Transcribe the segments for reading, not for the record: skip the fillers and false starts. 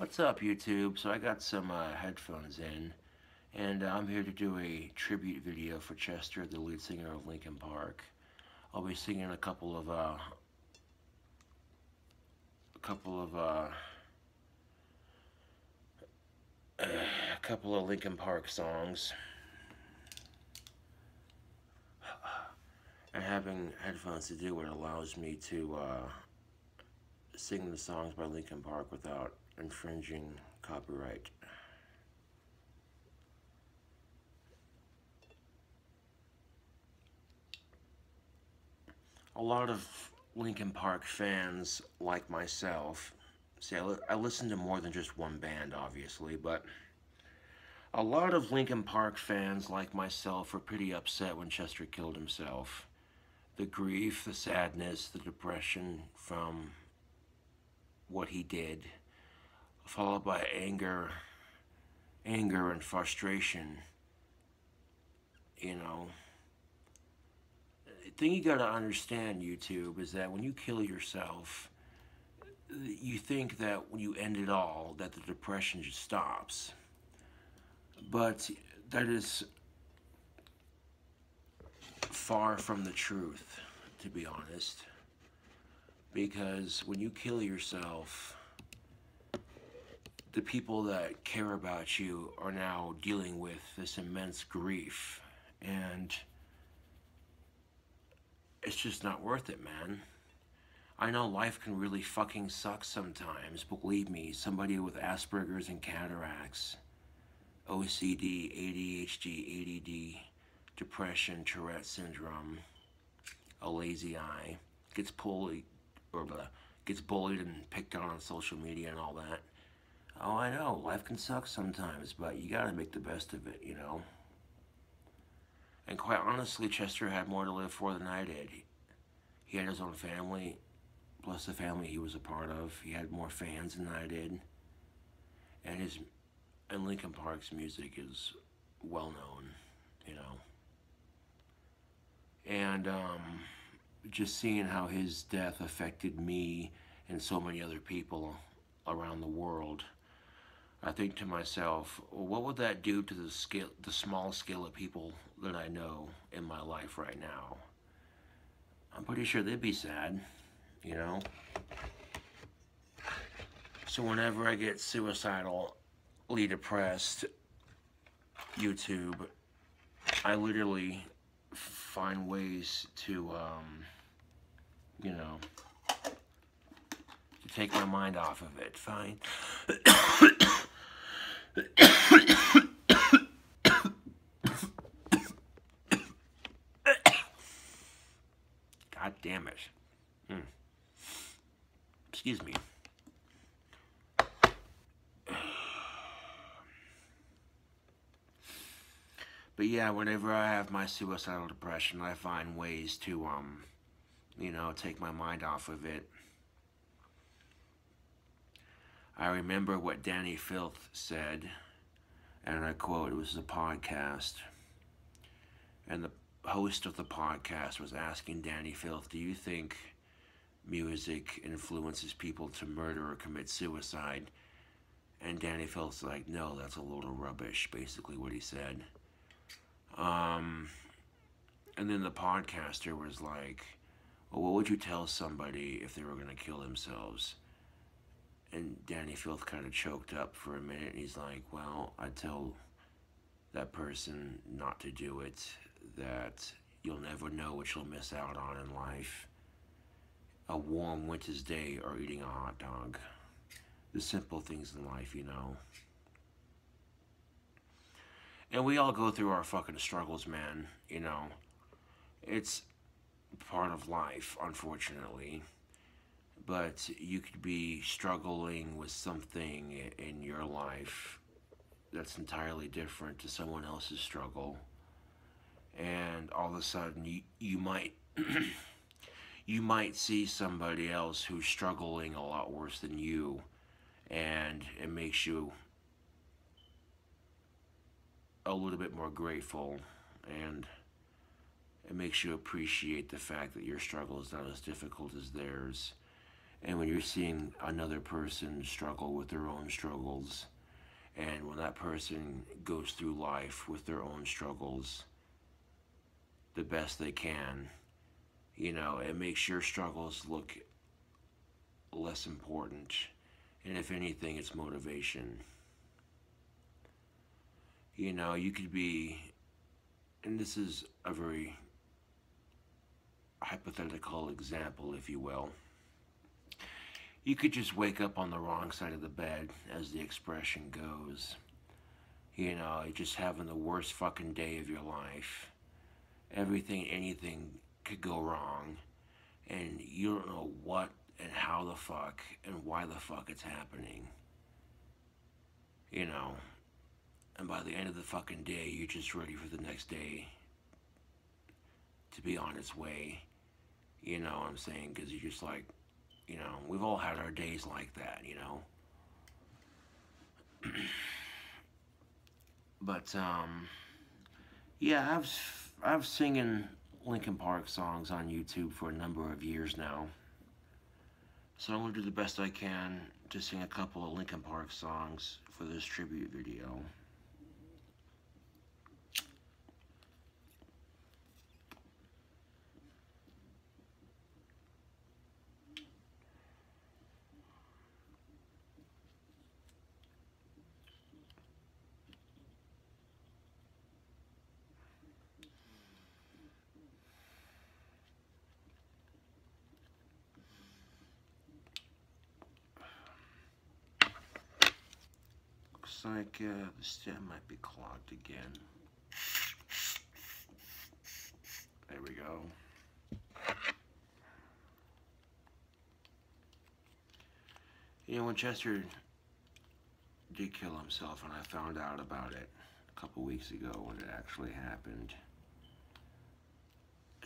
What's up, YouTube? So I got some headphones in, and I'm here to do a tribute video for Chester, the lead singer of Linkin Park. I'll be singing a couple of Linkin Park songs. And having headphones to do it allows me to sing the songs by Linkin Park without infringing copyright. A lot of Linkin Park fans, like myself, see, I listen to more than just one band, obviously, but a lot of Linkin Park fans, like myself, were pretty upset when Chester killed himself. The grief, the sadness, the depression from what he did, followed by anger and frustration. You know, the thing you gotta understand, YouTube, is that when you kill yourself, you think that when you end it all, that the depression just stops. But that is far from the truth, to be honest. Because when you kill yourself, the people that care about you are now dealing with this immense grief. And it's just not worth it, man. I know life can really fucking suck sometimes. Believe me, somebody with Asperger's and cataracts, OCD, ADHD, ADD, depression, Tourette syndrome, a lazy eye, gets bullied and picked on social media and all that. Oh, I know, life can suck sometimes, but you gotta make the best of it, you know? And quite honestly, Chester had more to live for than I did. He had his own family, plus the family he was a part of. He had more fans than I did. And Linkin Park's music is well known, you know? And just seeing how his death affected me and so many other people around the world, I think to myself, well, what would that do to the small scale of people that I know in my life right now? I'm pretty sure they'd be sad, you know? So whenever I get suicidally depressed, YouTube, I literally find ways to, you know, to take my mind off of it. Fine. God damn it. Excuse me. But yeah, whenever I have my suicidal depression, I find ways to, you know, take my mind off of it. I remember what Danny Filth said, and I quote, it was a podcast, and the host of the podcast was asking Danny Filth, do you think music influences people to murder or commit suicide? And Danny Filth's like, no, that's a load of rubbish, basically what he said. And then the podcaster was like, well, what would you tell somebody if they were going to kill themselves? And Danny Filth kind of choked up for a minute, and he's like, well, I'd tell that person not to do it, that you'll never know what you'll miss out on in life. A warm winter's day or eating a hot dog. The simple things in life, you know. And we all go through our fucking struggles, man, you know. It's part of life, unfortunately. But you could be struggling with something in your life that's entirely different to someone else's struggle. And all of a sudden, you might you might see somebody else who's struggling a lot worse than you, and it makes you a little bit more grateful, and it makes you appreciate the fact that your struggle is not as difficult as theirs. And when you're seeing another person struggle with their own struggles, and when that person goes through life with their own struggles the best they can, you know, it makes your struggles look less important. And if anything, it's motivation. You know, you could be, and this is a very hypothetical example, if you will. You could just wake up on the wrong side of the bed, as the expression goes. You know, just having the worst fucking day of your life. Everything, anything could go wrong. And you don't know what and how the fuck and why the fuck it's happening. You know, and by the end of the fucking day, you're just ready for the next day to be on its way. You know what I'm saying? Because you're just like, you know, we've all had our days like that, you know. But, yeah, I've singing Linkin Park songs on YouTube for a number of years now. So I'm going to do the best I can to sing a couple of Linkin Park songs for this tribute video. Looks like the stem might be clogged again. There we go. You know, when Chester did kill himself, and I found out about it a couple weeks ago when it actually happened,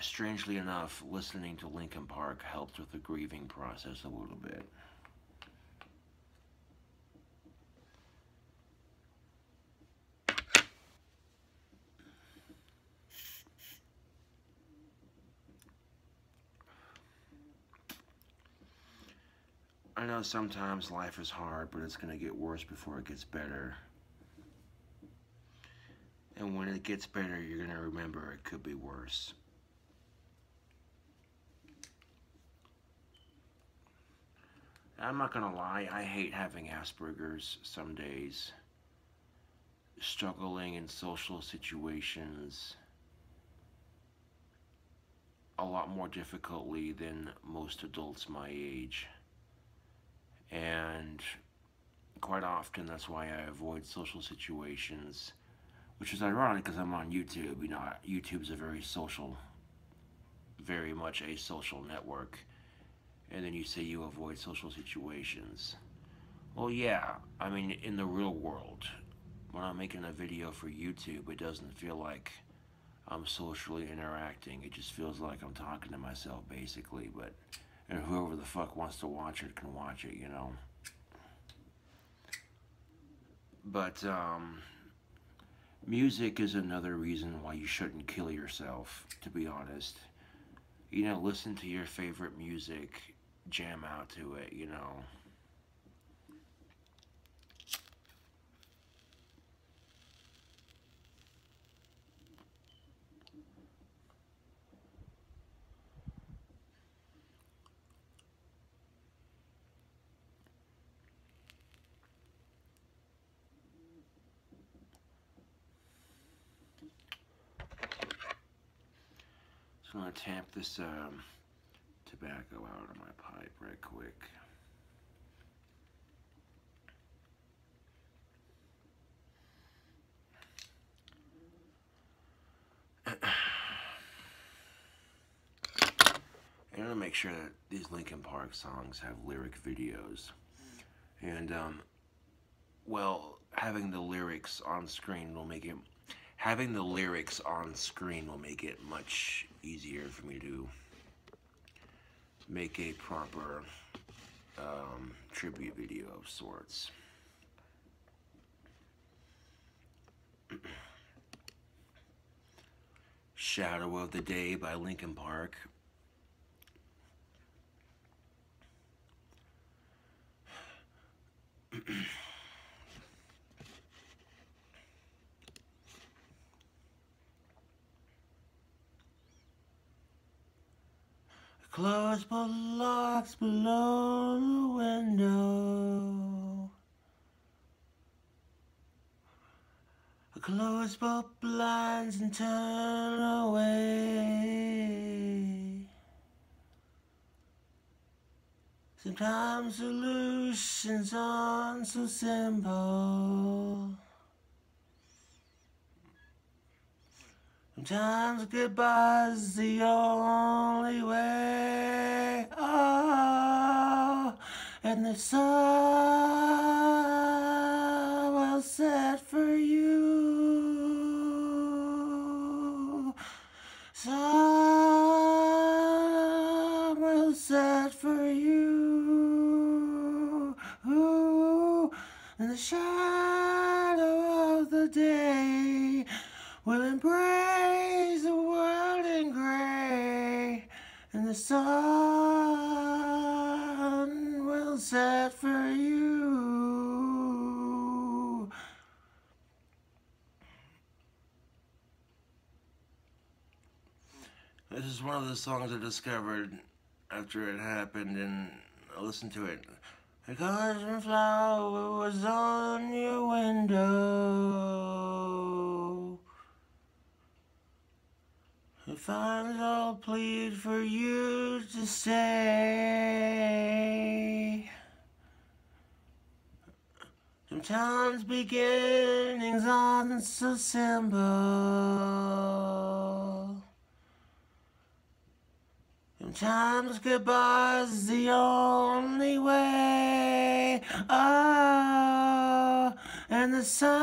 strangely enough, listening to Linkin Park helped with the grieving process a little bit. I know sometimes life is hard, but it's going to get worse before it gets better. And when it gets better, you're going to remember it could be worse. I'm not going to lie, I hate having Asperger's some days. Struggling in social situations a lot more difficultly than most adults my age. And quite often that's why I avoid social situations, which is ironic because I'm on YouTube. You know, YouTube's a very much a social network. And then you say you avoid social situations. Well, yeah, I mean, in the real world, when I'm making a video for YouTube, it doesn't feel like I'm socially interacting. It just feels like I'm talking to myself, basically. And whoever the fuck wants to watch it can watch it, you know. But, music is another reason why you shouldn't kill yourself, to be honest. You know, listen to your favorite music, jam out to it, you know. So I'm going to tamp this tobacco out of my pipe right quick. And I'm going to make sure that these Linkin Park songs have lyric videos. And, well, having the lyrics on screen will make it much easier for me to make a proper tribute video of sorts. Shadow of the Day by Linkin Park. Closed both locks below the window. Close both blinds and turn away. Sometimes solutions aren't so simple. Sometimes goodbye's the only way. Oh, and the sun will set for you. Sun will set for you. Ooh, and the shadow of the day will embrace the world in gray, and the sun will set for you. This is one of the songs I discovered after it happened, and I listened to it. The cosmic flower was on your window. If I'll plead for you to stay. Sometimes beginnings aren't so simple. Sometimes goodbye's the only way. Oh, and the sun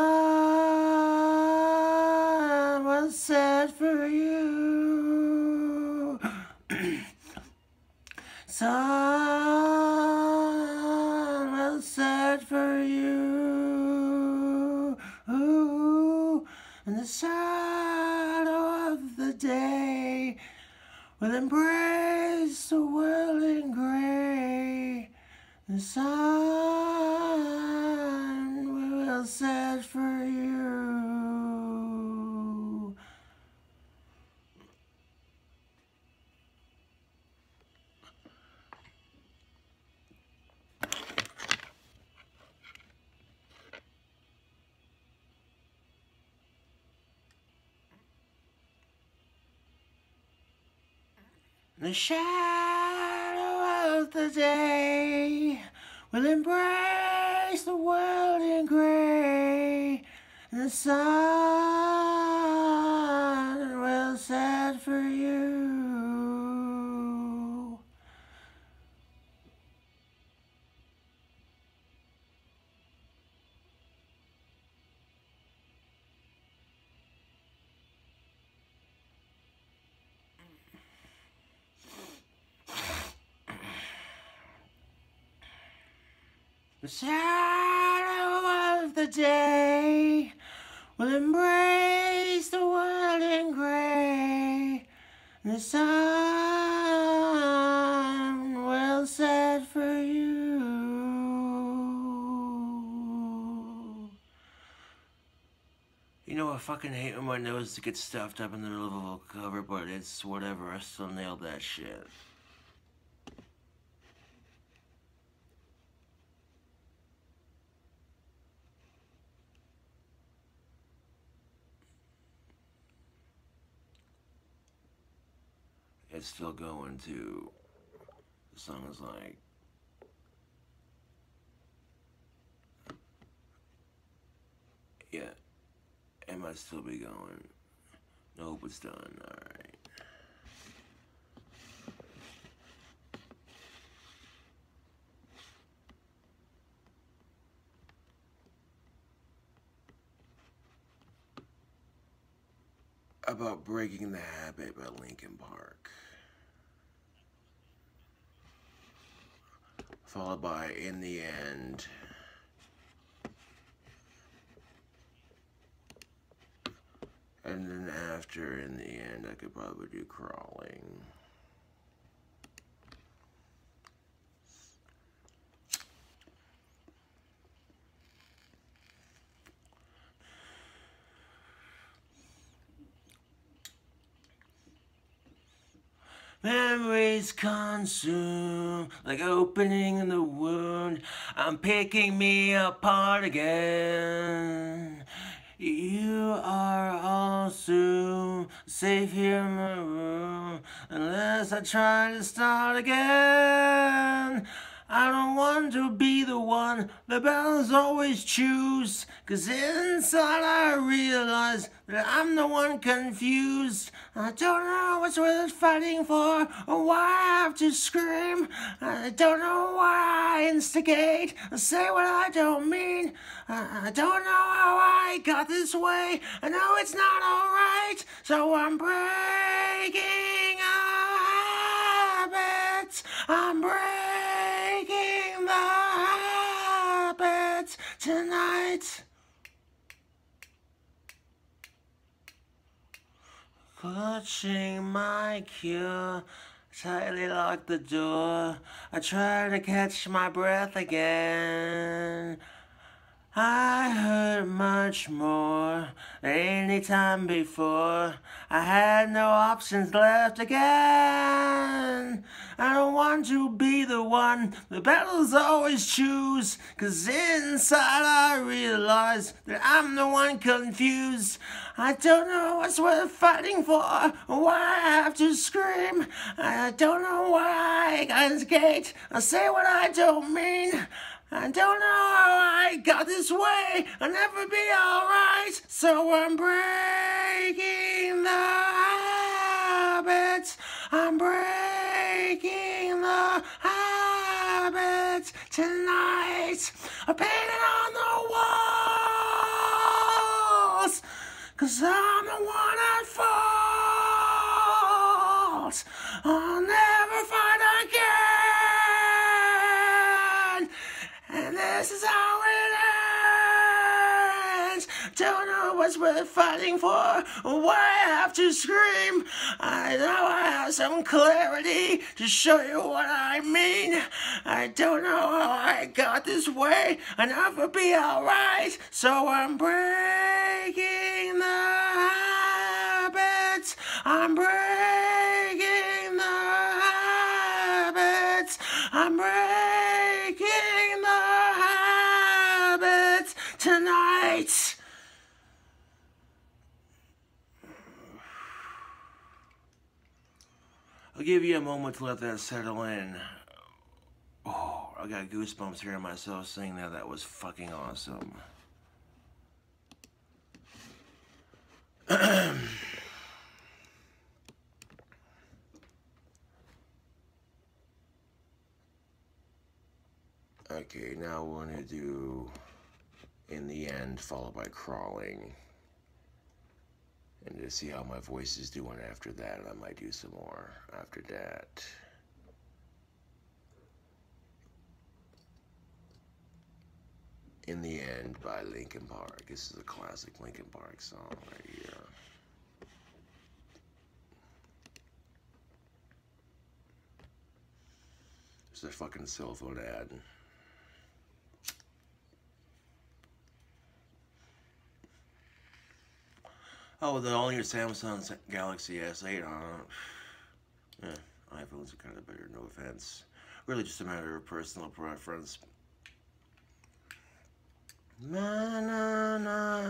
will set for you. Sun will set for you. Ooh, and the shadow of the day will embrace the world in gray. The sun will set for you. The shadow of the day will embrace the world in gray. The sun will set for you. The shadow of the day will embrace the world in gray. The sun will set for you. You know, I fucking hate when my nose gets stuffed up in the middle of a vocal cover, but it's whatever. I still nailed that shit. It's still going too. The song is like, yeah, it might still be going. Nope, it's done. Alright. About Breaking the Habit by Linkin Park. Followed by In the End. And then after In the End, I could probably do Crawling. Memories consume, like opening the wound. I'm picking me apart again. You are all soon safe here in my room, unless I try to start again. I don't want to be the one the battles always choose, 'cause inside I realize that I'm the one confused. I don't know what's worth fighting for, or why I have to scream. I don't know why I instigate or say what I don't mean. I don't know how I got this way. I know it's not alright, so I'm breaking habits. I'm breaking the habits tonight. Clutching my cure, tightly lock the door. I try to catch my breath again. I hurt much more than any time before. I had no options left again. I don't want to be the one the battles always choose, 'cause inside I realize that I'm the one confused. I don't know what's worth fighting for, or why I have to scream. I don't know why I instigate or say what I don't mean. I don't know how I got this way. I'll never be alright, so I'm breaking the habits. I'm breaking the habits tonight. I painted on the walls, 'cause I'm the one at fault. I'll never fight again, and this is how it ends. Don't know what's worth fighting for, or why I have to scream. I know I have some clarity to show you what I mean. I don't know how I got this way. I'll never be alright, so I'm breaking the habits. I'm breaking the habits. I'm breaking the habits tonight. I'll give you a moment to let that settle in. Oh, I got goosebumps hearing myself sing that. That was fucking awesome. Okay, now we're going to do In the End, followed by Crawling. And to see how my voice is doing after that, I might do some more after that. In the End by Linkin Park. This is a classic Linkin Park song right here. It's a fucking cell phone ad. Oh, with all your Samsung Galaxy S8 on it. Yeah, iPhones are kind of better, no offense. Really just a matter of personal preference. Na, na, na,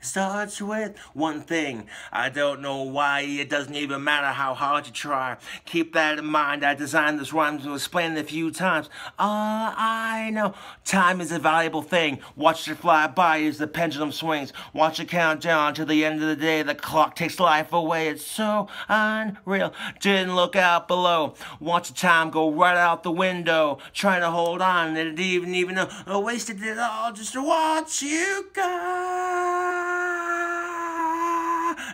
starts with one thing. I don't know why, it doesn't even matter how hard you try. Keep that in mind, I designed this rhyme to explain it a few times. I know, time is a valuable thing. Watch it fly by as the pendulum swings. Watch it count down to the end of the day. The clock takes life away, it's so unreal. Didn't look out below. Watch the time go right out the window. Trying to hold on, and didn't even know I wasted it all just to watch you go.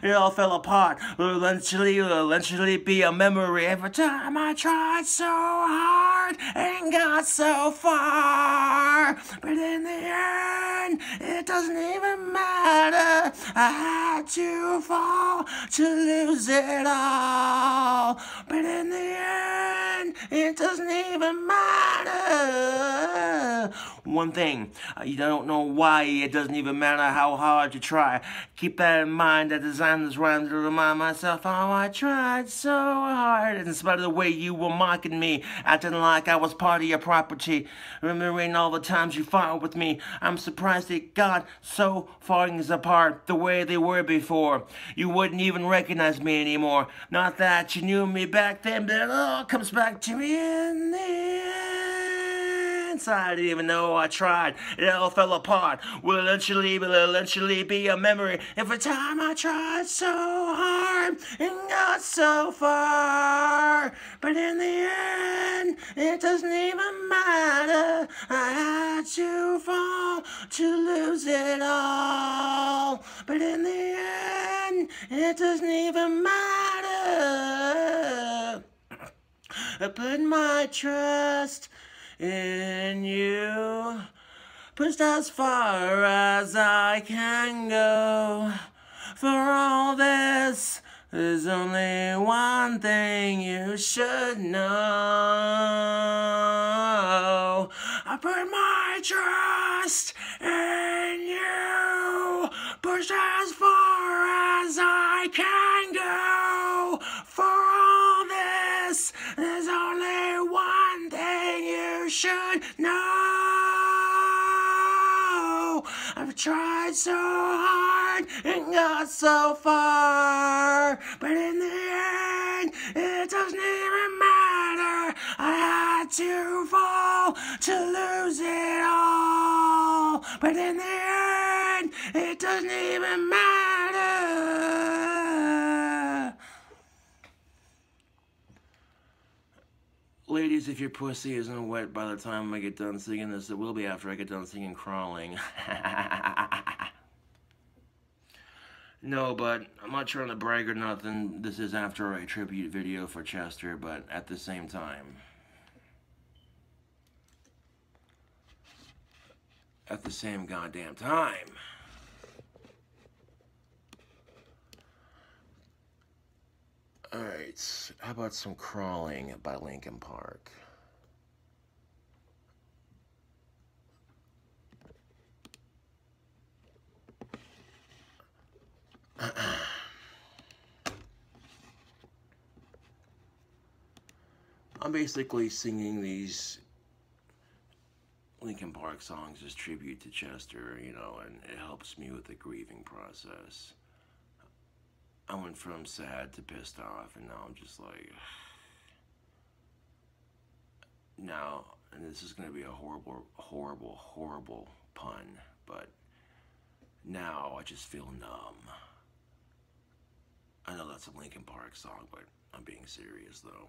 It all fell apart. Will eventually be a memory. Every time I tried so hard and got so far, but in the end, it doesn't even matter. I had to fall to lose it all, but in the end, it doesn't even matter. one thing. You don't know why, it doesn't even matter how hard you try. Keep that in mind, I designed this rhyme to remind myself how I tried so hard. In spite of the way you were mocking me, acting like I was part of your property, remembering all the times you fought with me. I'm surprised it got so far apart the way they were before. You wouldn't even recognize me anymore. Not that you knew me back then, but it all comes back to me in the end. I didn't even know I tried. It all fell apart. Will eventually be a memory. Every time I tried so hard and got so far, but in the end, it doesn't even matter. I had to fall to lose it all, but in the end, it doesn't even matter. I put my trust in you, pushed as far as I can go. For all this, there's only one thing you should know. I put my trust in you, pushed as far as I can go. For all this, there's only one thing you should know. I've tried so hard and got so far, but in the end, it doesn't even matter. I had to fall to lose it all, but in the end, it doesn't even matter. Ladies, if your pussy isn't wet by the time I get done singing this, it will be after I get done singing Crawling. No, but I'm not trying to brag or nothing. This is after a tribute video for Chester, but at the same time. At the same goddamn time. Alright, how about some Crawling by Linkin Park? I'm basically singing these Linkin Park songs as tribute to Chester, you know, and it helps me with the grieving process. I went from sad to pissed off, and now I'm just like, now, and this is going to be a horrible pun, but now I just feel numb. I know that's a Linkin Park song, but I'm being serious, though.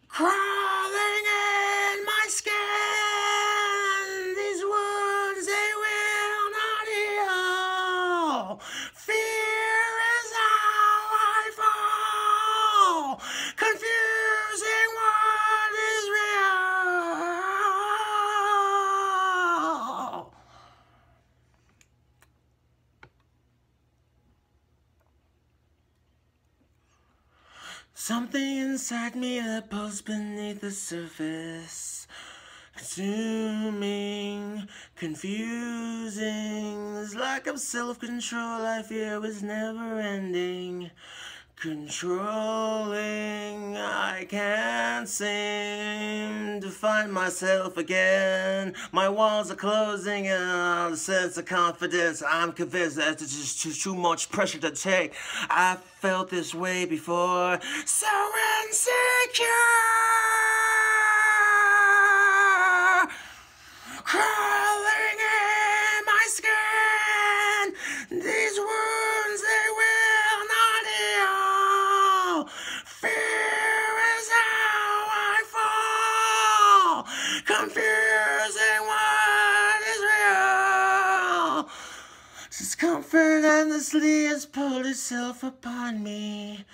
Crawling in my skin, these wounds, they will not heal. Fear is how I fall, confusing what is real. Something inside me that pulls beneath the surface, consuming, confusing. This lack of self-control I fear was never ending. Controlling, I can't seem to find myself again. My walls are closing and a sense of confidence. I'm convinced that it's just too much pressure to take. I felt this way before, so insecure. Crawling in endlessly has pulled itself upon me,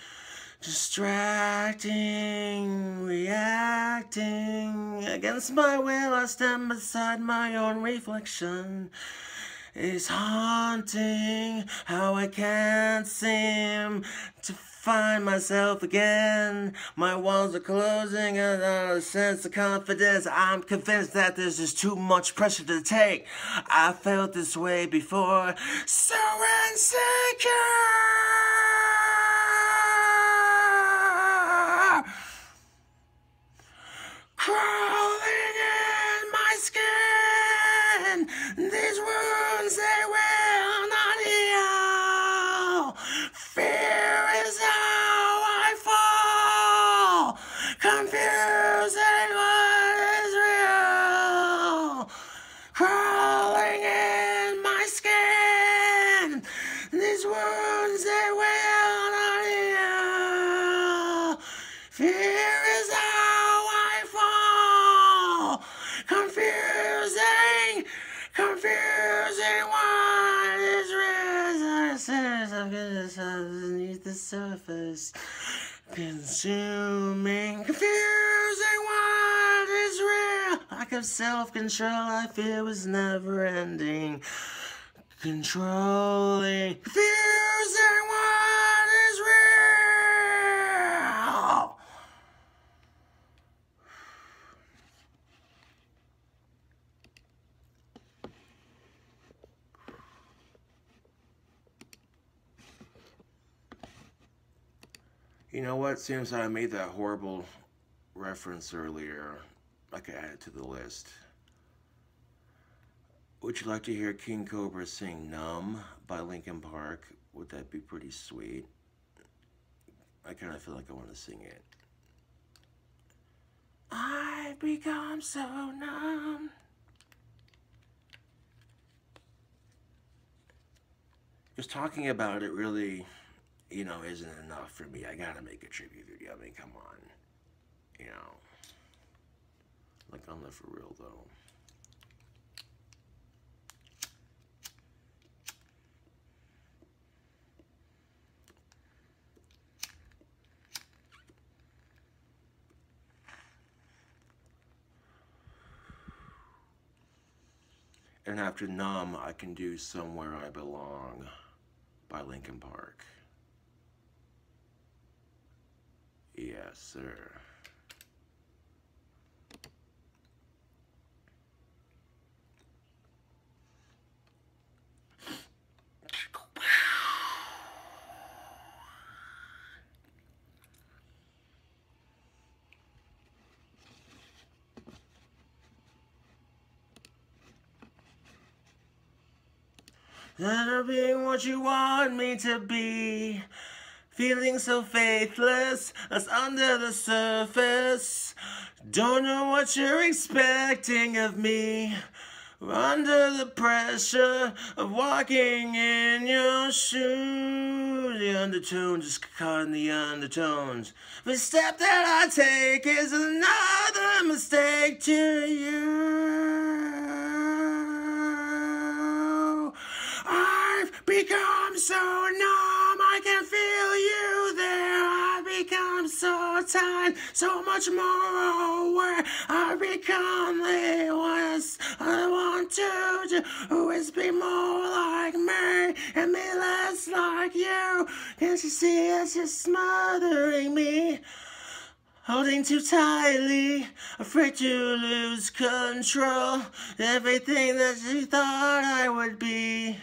distracting, reacting. Against my will, I stand beside my own reflection. It's haunting how I can't seem to find myself again. My walls are closing and a sense of confidence. I'm convinced that there's just too much pressure to take. I felt this way before, so insecure. Crawling in my skin, these wounds they will not heal. Fear is how I fall, confusing what is real. Crawling in my skin, these wounds they will not heal. Fear is how I fall, confusing what is underneath the surface, consuming, confusing what is real. Lack of self-control I fear was never ending, controlling, confusing what is real. You know what? Since I made that horrible reference earlier, I could add it to the list. Would you like to hear King Cobra sing Numb by Linkin Park? Would that be pretty sweet? I kind of feel like I want to sing it. I've become so numb. Just talking about it really, you know, isn't enough for me. I gotta make a tribute video. I mean, come on. You know. Like, I'm not for real, though. And after Numb, I can do Somewhere I Belong by Linkin Park. Yes, sir. That'll be what you want me to be. Feeling so faithless, us under the surface. Don't know what you're expecting of me. We're under the pressure of walking in your shoes. The undertones, just caught in the undertones. The step that I take is another mistake to you. I've become so numb, I can feel you there. I've become so tired, so much more aware. I've become the worst I want to do, who is be more like me and be less like you. Can't you see it's just smothering me? Holding too tightly, afraid to lose control. Everything that you thought I would be,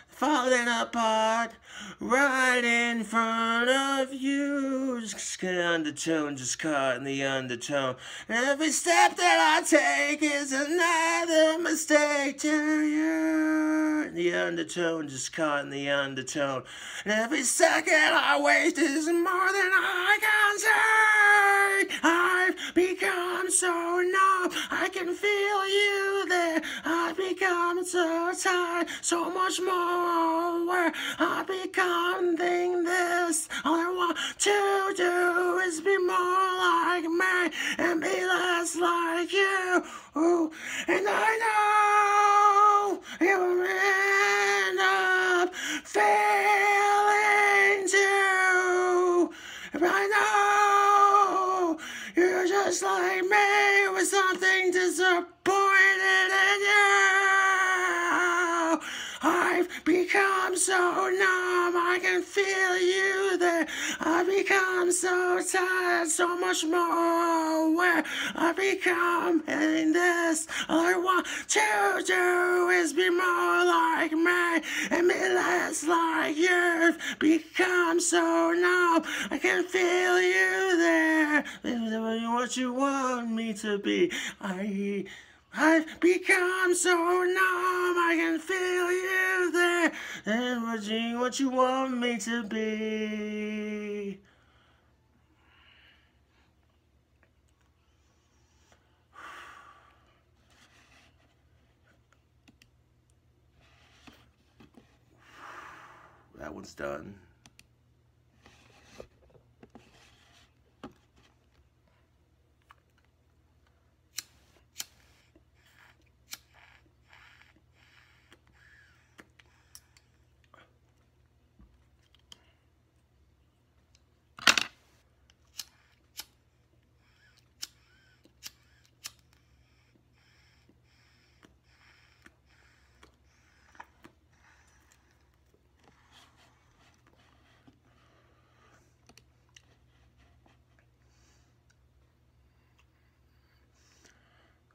falling apart right in front of you. Just undertone, just caught in the undertone. Every step that I take is another mistake to you. The undertone, just caught in the undertone. And every second I waste is more than I can take. I've become so numb, I can feel you there. I've become so tired, so much more aware. I've become this. All I want to do is be more like me and be less like you. Ooh, and I know you will end up failing. know you're just like me with something disappointed in you. I've become so numb, I can feel you there. I've become so tired, so much more aware. I've become in this. All I want to do is be more like me and be less like you. Become so numb, I can feel you there. What you want me to be. I've become so numb, I can feel you there. And what you want me to be. That one's done.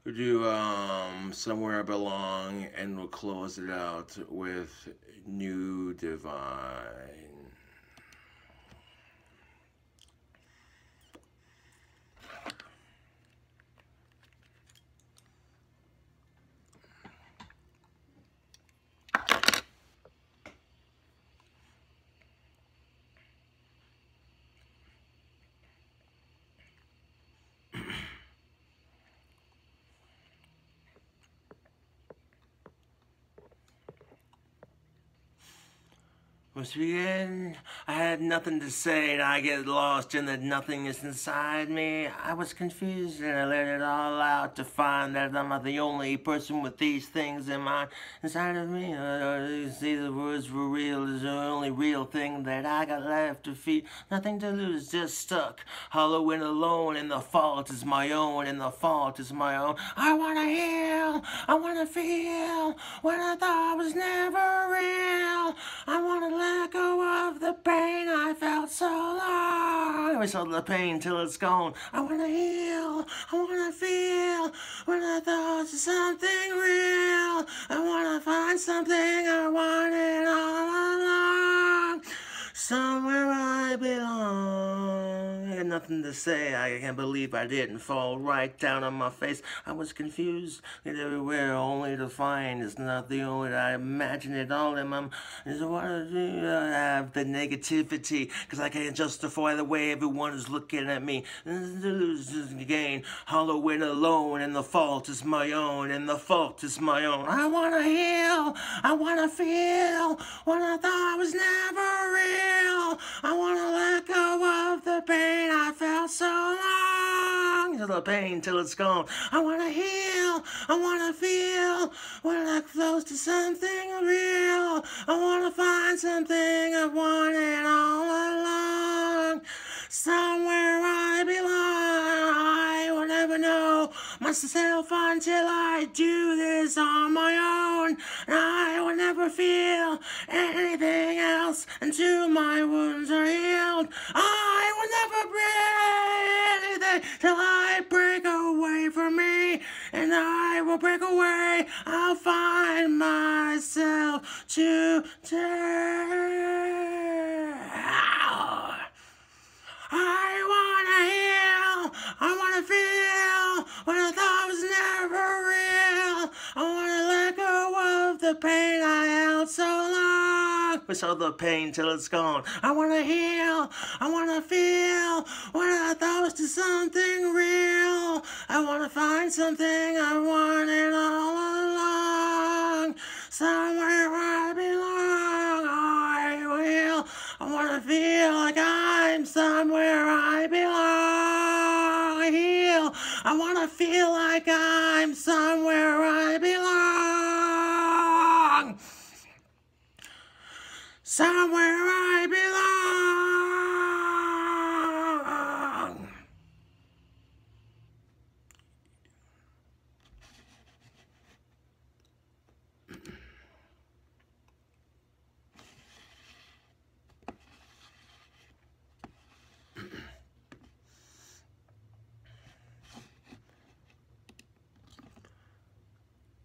We'll do Somewhere I Belong, and we'll close it out with New Divine. Once again, I had nothing to say, and I get lost in the nothingness inside me. I was confused, and I let it all out to find that I'm not the only person with these things inside of me. See, the words were real is the only real thing that I got left to feel. Nothing to lose, just stuck, hollow and alone, and the fault is my own, and the fault is my own. I wanna heal, I wanna feel what I thought was never real. I wanna let go of the pain I felt so long. I felt the pain till it's gone. I wanna heal, I wanna feel when I thought was something real. I wanna find something I wanted all along. Somewhere I belong. I had nothing to say. I can't believe I didn't fall right down on my face. I was confused and everywhere, only to find it's not the only. I imagine it all in my. Is what I have the negativity because I can't justify the way everyone is looking at me. Again, hollow and alone, and the fault is my own, and the fault is my own. I wanna heal. I wanna feel what I thought was never real. I wanna let go of the pain I felt so long. The pain till it's gone. I wanna heal. I wanna feel when I'm close to something real. I wanna find something I wanted all along. Somewhere I belong. I will never know myself until I do this on my own. I will never feel anything else until my wounds are healed. I will never breathe anything till I break away from me. And I will break away. I'll find myself today. I wanna heal, I wanna feel what I thought was never real. I wanna let go of the pain I held so long. We saw the pain till it's gone. I wanna heal, I wanna feel what I thought was to something real. I wanna find something I wanted all along. Somewhere I belong, I will. I wanna feel like I'm somewhere I belong. I heal. I wanna feel like I'm somewhere I belong. Somewhere I belong.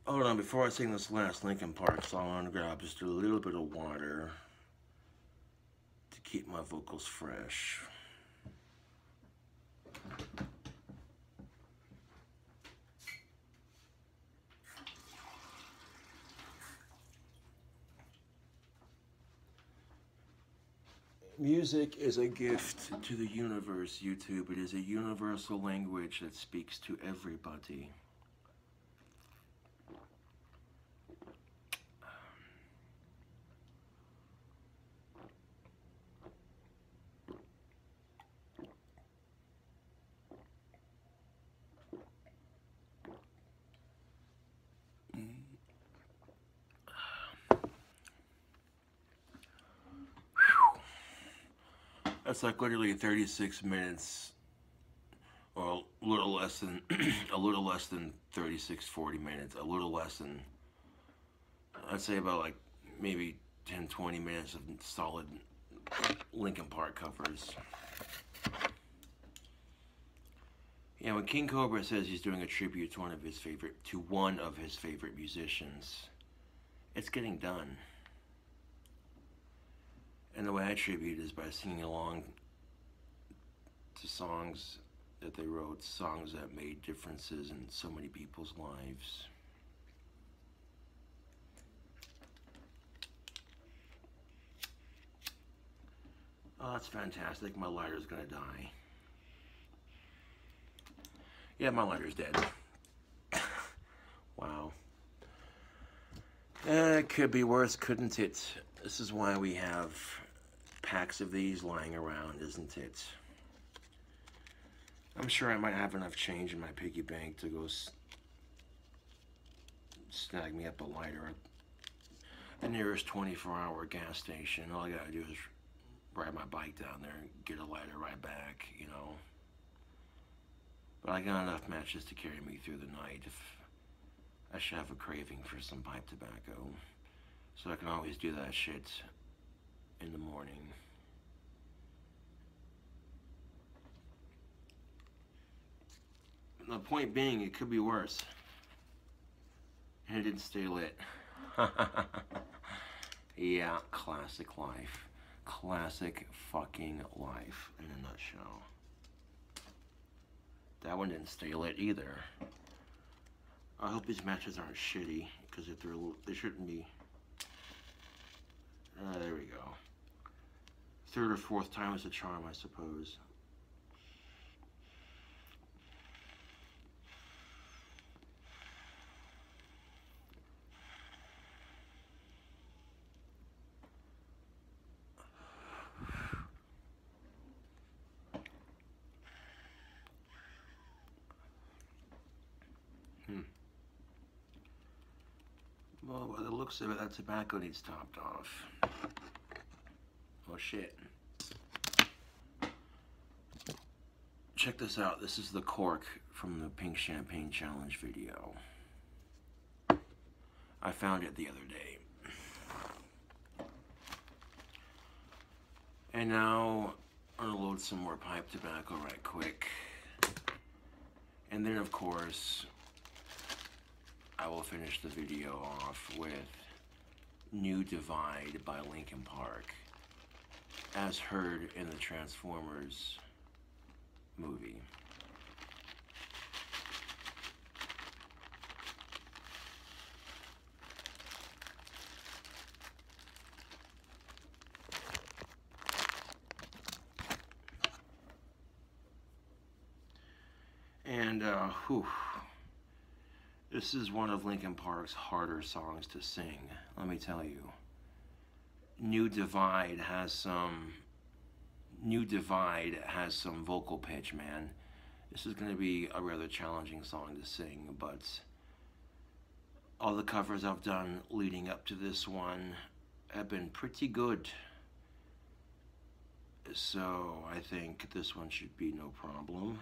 Hold on, before I sing this last Linkin Park song, I'm gonna grab just a little bit of water to keep my vocals fresh. Music is a gift to the universe, YouTube. It is a universal language that speaks to everybody. That's like literally 36 minutes, or a little less than, a little less than 36, 40 minutes, a little less than, I'd say about like maybe 10, 20 minutes of solid Linkin Park covers. Yeah, when King Cobra says he's doing a tribute to one of his favorite musicians, it's getting done. And the way I tribute is by singing along to songs that they wrote, songs that made differences in so many people's lives. Oh, that's fantastic. My lighter's gonna die. Yeah, my lighter's dead. Wow. It could be worse, couldn't it? This is why we have packs of these lying around, isn't it? I'm sure I might have enough change in my piggy bank to go snag me up a lighter at the nearest 24-hour gas station. All I gotta do is ride my bike down there and get a lighter right back, you know. But I got enough matches to carry me through the night if I should have a craving for some pipe tobacco. So I can always do that shit in the morning. The point being, it could be worse. And it didn't stay lit. Yeah, classic life. Classic fucking life in a nutshell. That one didn't stay lit either. I hope these matches aren't shitty, because if they shouldn't be. There we go. Third or fourth time is a charm, I suppose. Well, by the looks of it, that tobacco needs topped off. Oh shit. Check this out. This is the cork from the Pink Champagne Challenge video. I found it the other day. And now, I'm gonna load some more pipe tobacco right quick. And then, of course, I will finish the video off with New Divide by Linkin Park, as heard in the Transformers movie. And, this is one of Linkin Park's harder songs to sing, let me tell you. New Divide has some vocal pitch, man. This is going to be a rather challenging song to sing, but all the covers I've done leading up to this one have been pretty good. So I think this one should be no problem.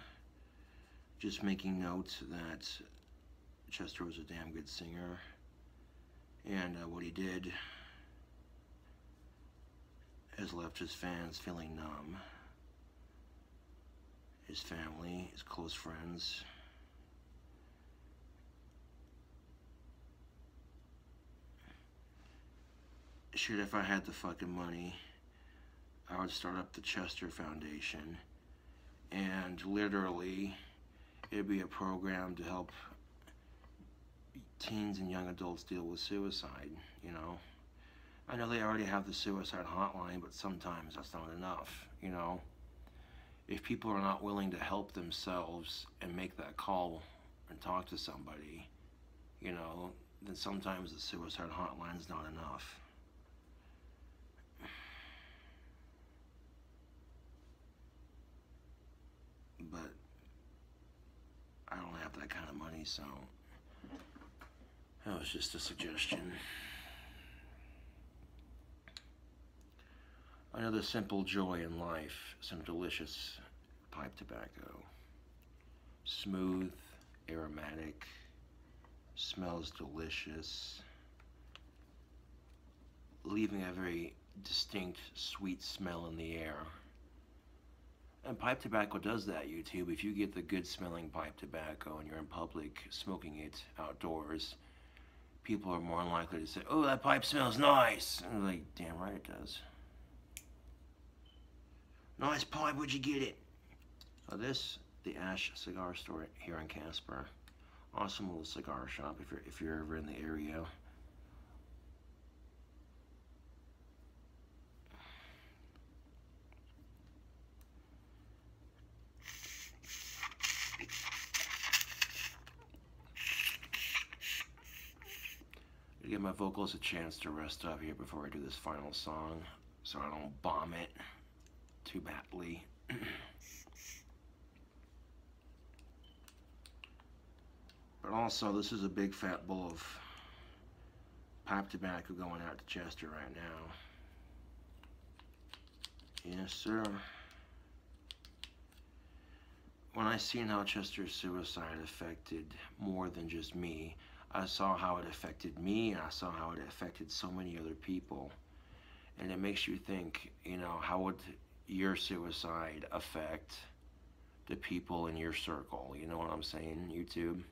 Just making note that Chester was a damn good singer, and what he did has left his fans feeling numb. His family, his close friends, shit, if I had the fucking money, I would start up the Chester Foundation, and literally it'd be a program to help teens and young adults deal with suicide, you know. I know they already have the suicide hotline, but sometimes that's not enough, you know. If people are not willing to help themselves and make that call and talk to somebody, you know, then sometimes the suicide hotline is not enough. But I don't have that kind of money, so that was just a suggestion. Another simple joy in life, some delicious pipe tobacco. Smooth, aromatic, smells delicious, leaving a very distinct sweet smell in the air. And pipe tobacco does that, YouTube. If you get the good smelling pipe tobacco and you're in public smoking it outdoors, people are more likely to say, "Oh, that pipe smells nice." And I'm like, damn right it does. Nice pipe, where'd you get it? So this, the Ash Cigar Store here in Casper. Awesome little cigar shop if you're ever in the area. To give my vocals a chance to rest up here before I do this final song, so I don't bomb it too badly. But also, this is a big fat bowl of pipe tobacco going out to Chester right now. Yes, sir. When I seen how Chester's suicide affected more than just me, I saw how it affected me, and I saw how it affected so many other people. And it makes you think, you know, how would your suicide affect the people in your circle? You know what I'm saying, YouTube?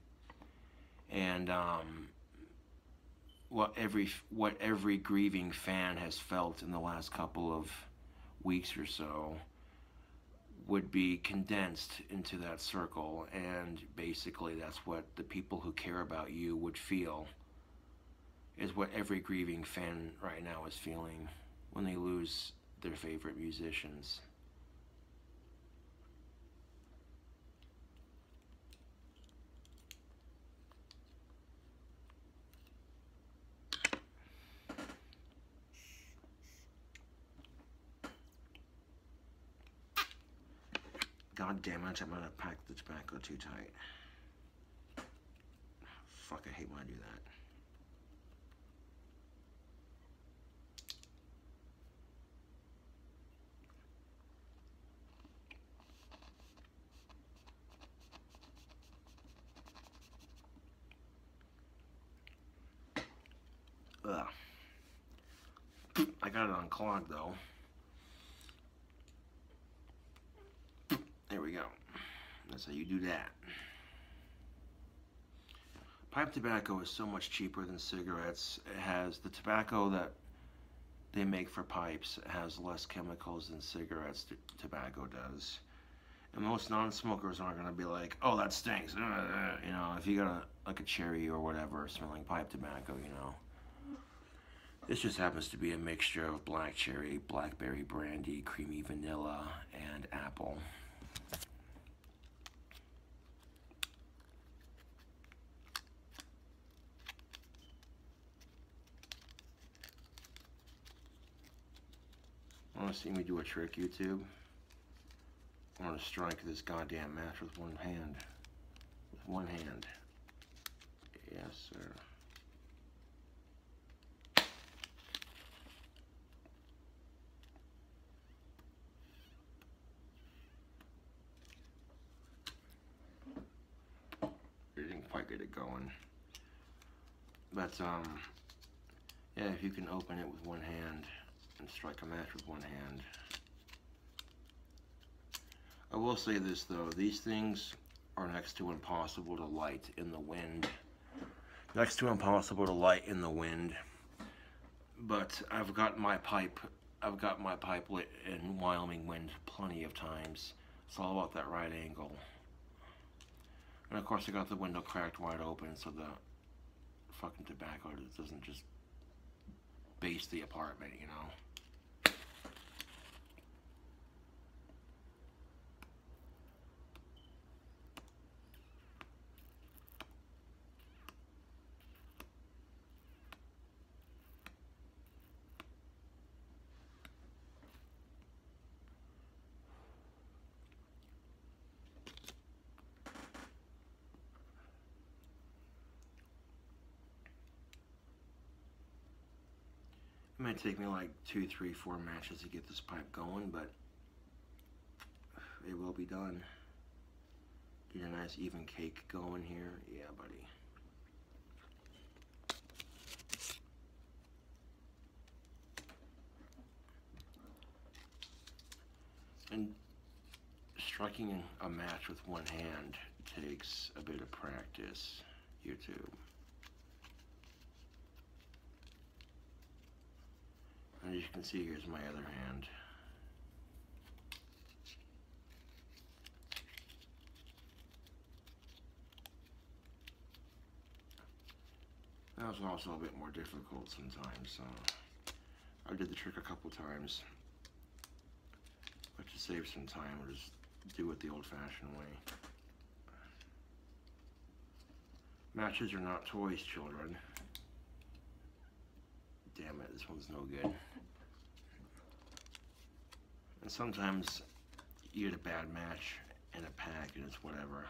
And what every grieving fan has felt in the last couple of weeks or so would be condensed into that circle, and basically that's what the people who care about you would feel, is what every grieving fan right now is feeling when they lose their favorite musicians. God damn it, I'm gonna pack the tobacco too tight. Fuck, I hate when I do that. Ugh. I got it unclogged though. There we go. That's how you do that. Pipe tobacco is so much cheaper than cigarettes. It has the tobacco that they make for pipes has less chemicals than cigarettes tobacco does. And most non-smokers aren't going to be like, "Oh, that stinks." You know, if you got like a cherry or whatever smelling pipe tobacco, you know. This just happens to be a mixture of black cherry, blackberry brandy, creamy vanilla, and apple. Want to see me do a trick, YouTube? I want to strike this goddamn match with one hand. With one hand. Yes, sir. Didn't quite get it going. But, yeah, if you can open it with one hand and strike a match with one hand. I will say this though, these things are next to impossible to light in the wind. Next to impossible to light in the wind. But I've got my pipe lit in Wyoming wind plenty of times. It's all about that right angle. And of course I got the window cracked wide open so the fucking tobacco doesn't just base the apartment, you know. It might take me like 2, 3, 4 matches to get this pipe going, but it will be done. Get a nice even cake going here. Yeah, buddy. And striking a match with one hand takes a bit of practice. YouTube. And as you can see, here's my other hand. That was also a bit more difficult sometimes, so I did the trick a couple times. But to save some time, I'll just do it the old-fashioned way. Matches are not toys, children. Damn it, this one's no good. And sometimes you get a bad match in a pack and it's whatever.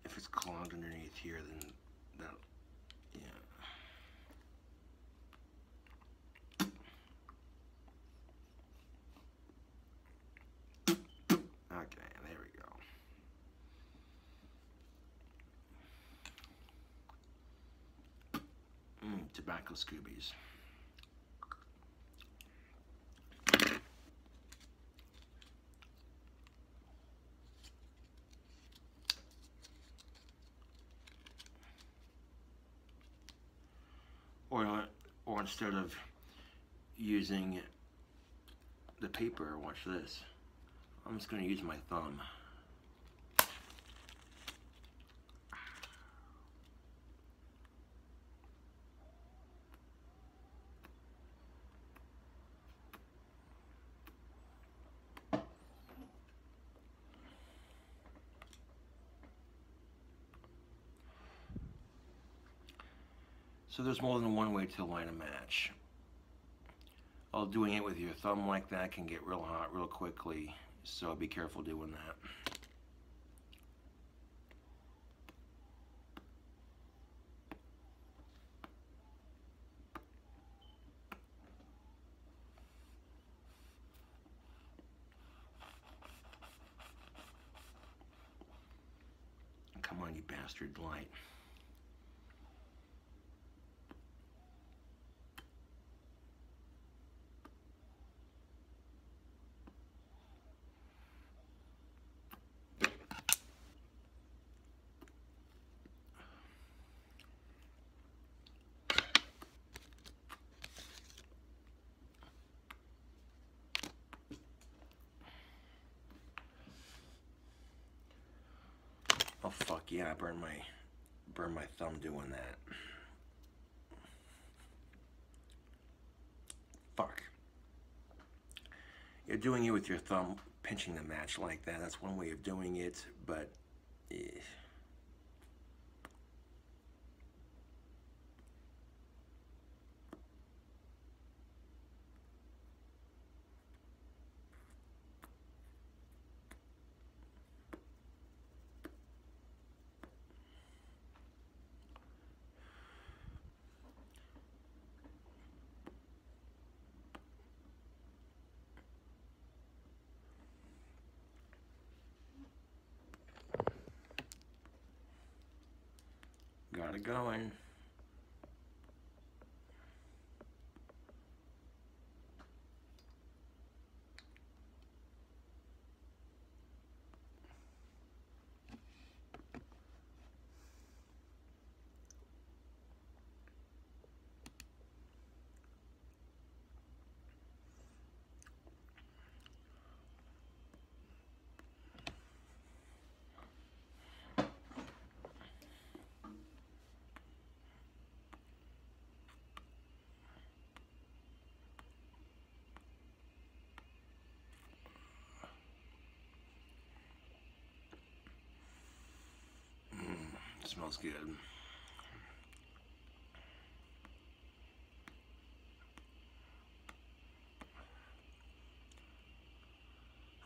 If it's clogged underneath here, then that, yeah. Okay, there we go. Tobacco Scoobies. Or instead of using the paper, watch this. I'm just going to use my thumb. So there's more than one way to light a match. Well, doing it with your thumb like that can get real hot real quickly, so be careful doing that. Come on, you bastard, light. Oh fuck yeah, I burned my thumb doing that. Fuck. You're doing it with your thumb, pinching the match like that. That's one way of doing it, but got it going. Smells good.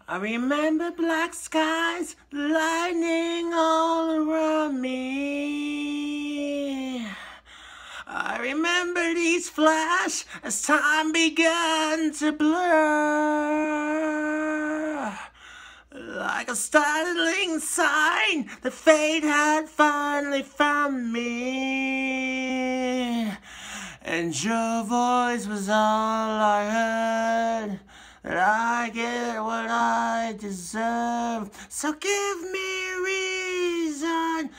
I remember black skies, lightning all around me. I remembered each flash as time began to blur. Like a startling sign, the fate had finally found me. And your voice was all I heard, that I get what I deserve. So give me reason,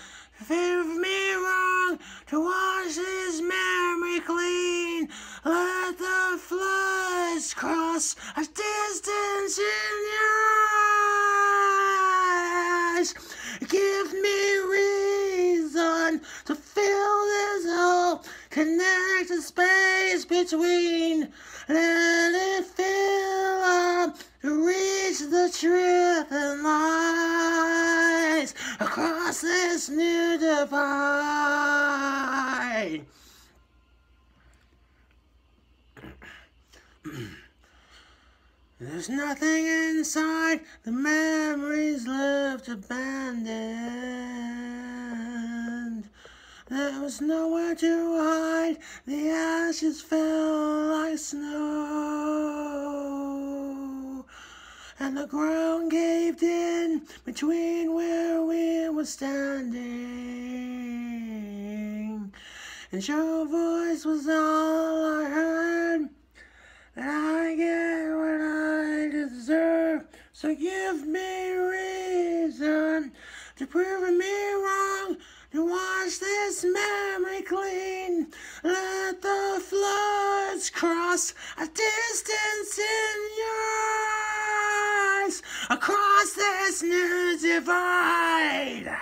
prove me wrong, to wash this memory clean. Let the floods cross a distance in your eyes. Give me reason to fill this hole, connect the space between. Let it fill up to reach the truth and lies across this new divide. There's nothing inside, the memories left abandoned. There was nowhere to hide, the ashes fell like snow. And the ground caved in between where we were standing. And your voice was all I heard, that I get what I deserve. So give me reason to prove me wrong, to wash this memory clean. Let the floods cross a distance in your eyes across this new divide.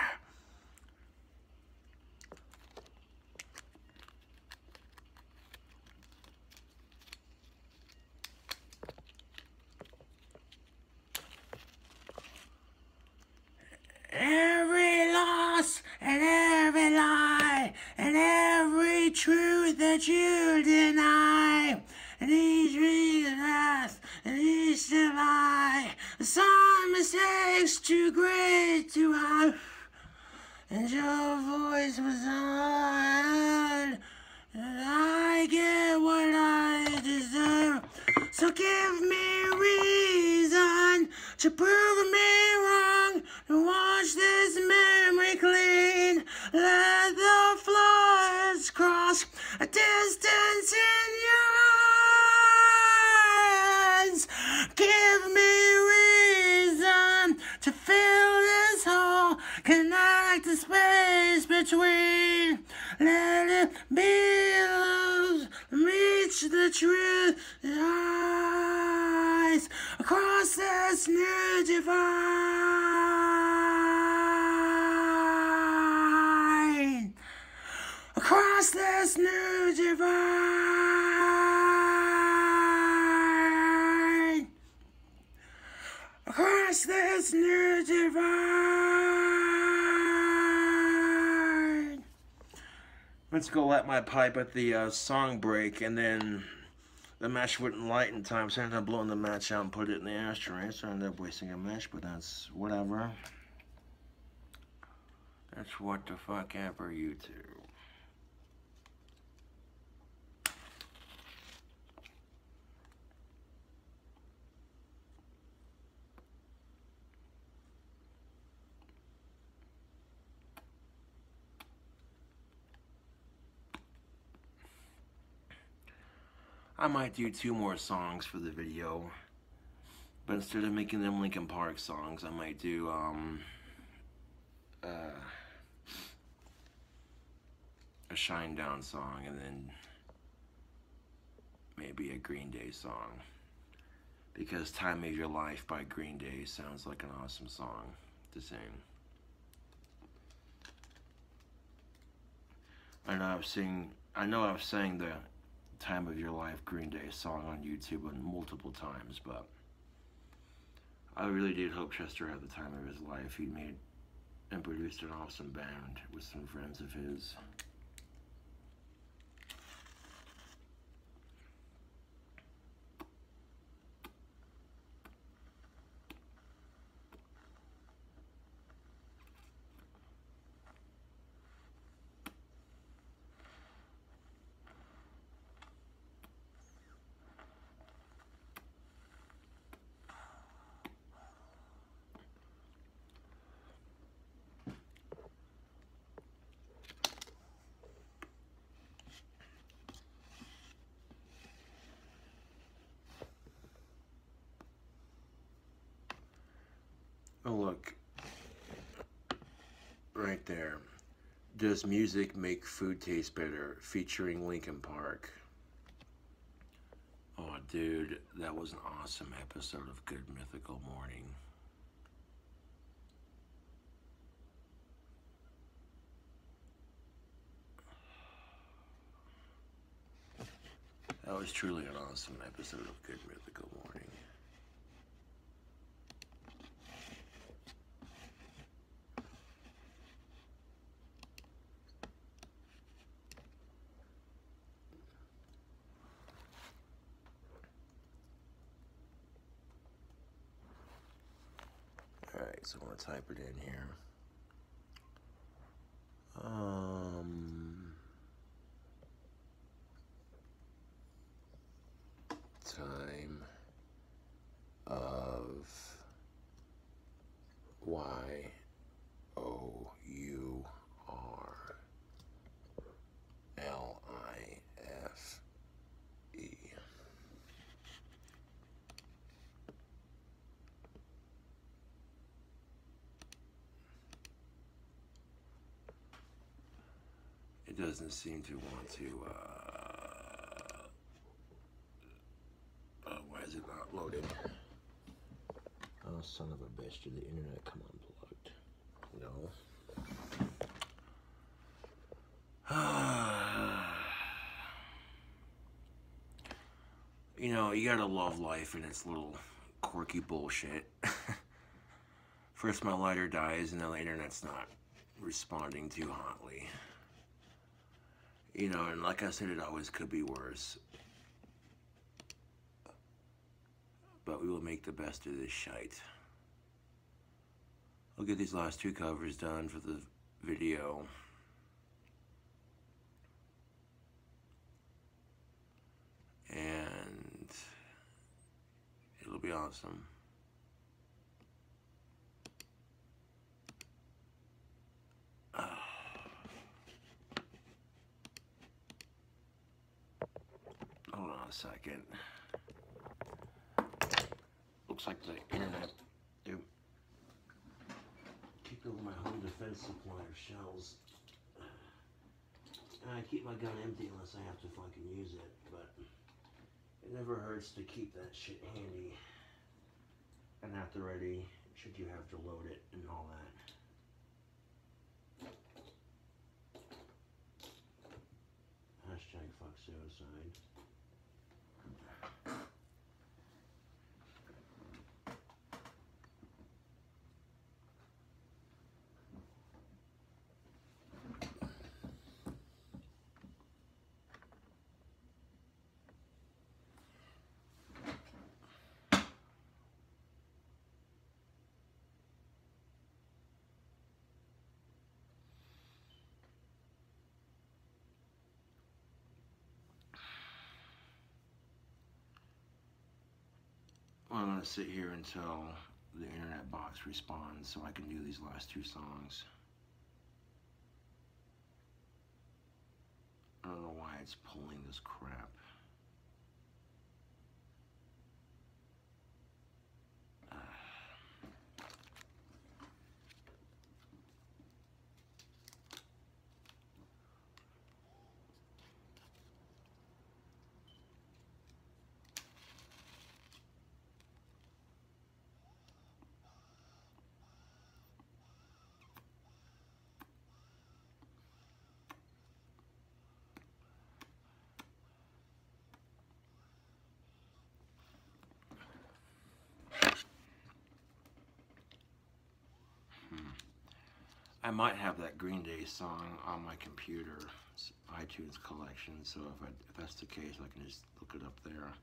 Every loss and every lie and every truth that you deny, and each regret and each lie, some mistakes too great to hide. And your voice was on, and I get what I deserve. So give me reason to prove me wrong, to wash this memory clean. Let the floods cross a distance in your eyes. Give me reason to fill this hole, connect the space between. Let it be love, reach the truth, eyes across this new divide. Across this new divide. Across this new divide. Let's go light my pipe at the song break, and then the match wouldn't light in time, so I ended up blowing the match out and put it in the ashtray, so I ended up wasting a match, but that's whatever. That's what the fuck ever, you two. I might do 2 more songs for the video, but instead of making them Linkin Park songs, I might do a Shine Down song, and then maybe a Green Day song, because Time of Your Life by Green Day sounds like an awesome song to sing. I know I've sang the Time of Your Life Green Day song on YouTube multiple times, but I really did hope Chester had the time of his life. He made and produced an awesome band with some friends of his. Oh, look. Right there. Does music make food taste better? Featuring Linkin Park. Oh, dude, that was an awesome episode of Good Mythical Morning. That was truly an awesome episode of Good Mythical Morning. Alright, so I'm going to type it in here. Time of YOURLIFE. It doesn't seem to want to, why is it not loading? Oh, son of a bitch, did the internet come unplugged? No. You know, you gotta love life and its little quirky bullshit. First my lighter dies, and now the internet's not responding too hotly. You know, and like I said, it always could be worse. But we will make the best of this shite. I'll get these last 2 covers done for the video. And it'll be awesome. Hold on a second. Looks like the internet kicked over my home defense supplier shells. And I keep my gun empty unless I have to fucking use it, but it never hurts to keep that shit handy and at the ready should you have to load it and all that. Hashtag fuck suicide. Well, I'm going to sit here until the internet box responds so I can do these last 2 songs. I don't know why it's pulling this crap. I might have that Green Day song on my computer iTunes collection, so if that's the case, I can just look it up there.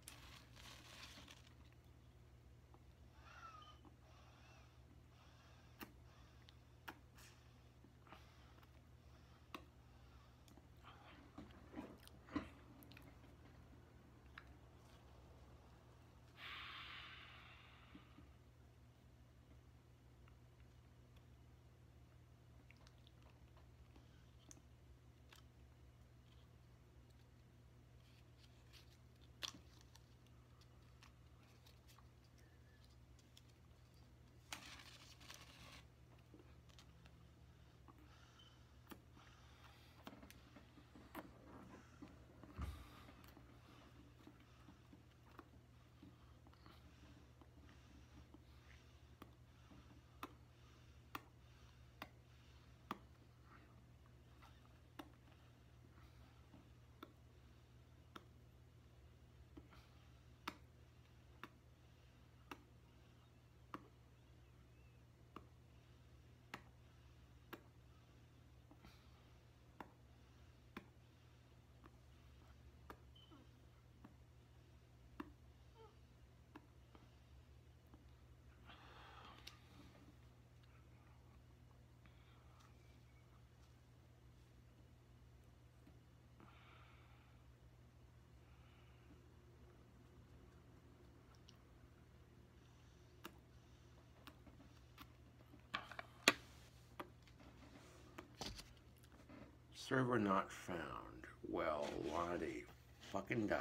Server not found. Well, la-di fucking da.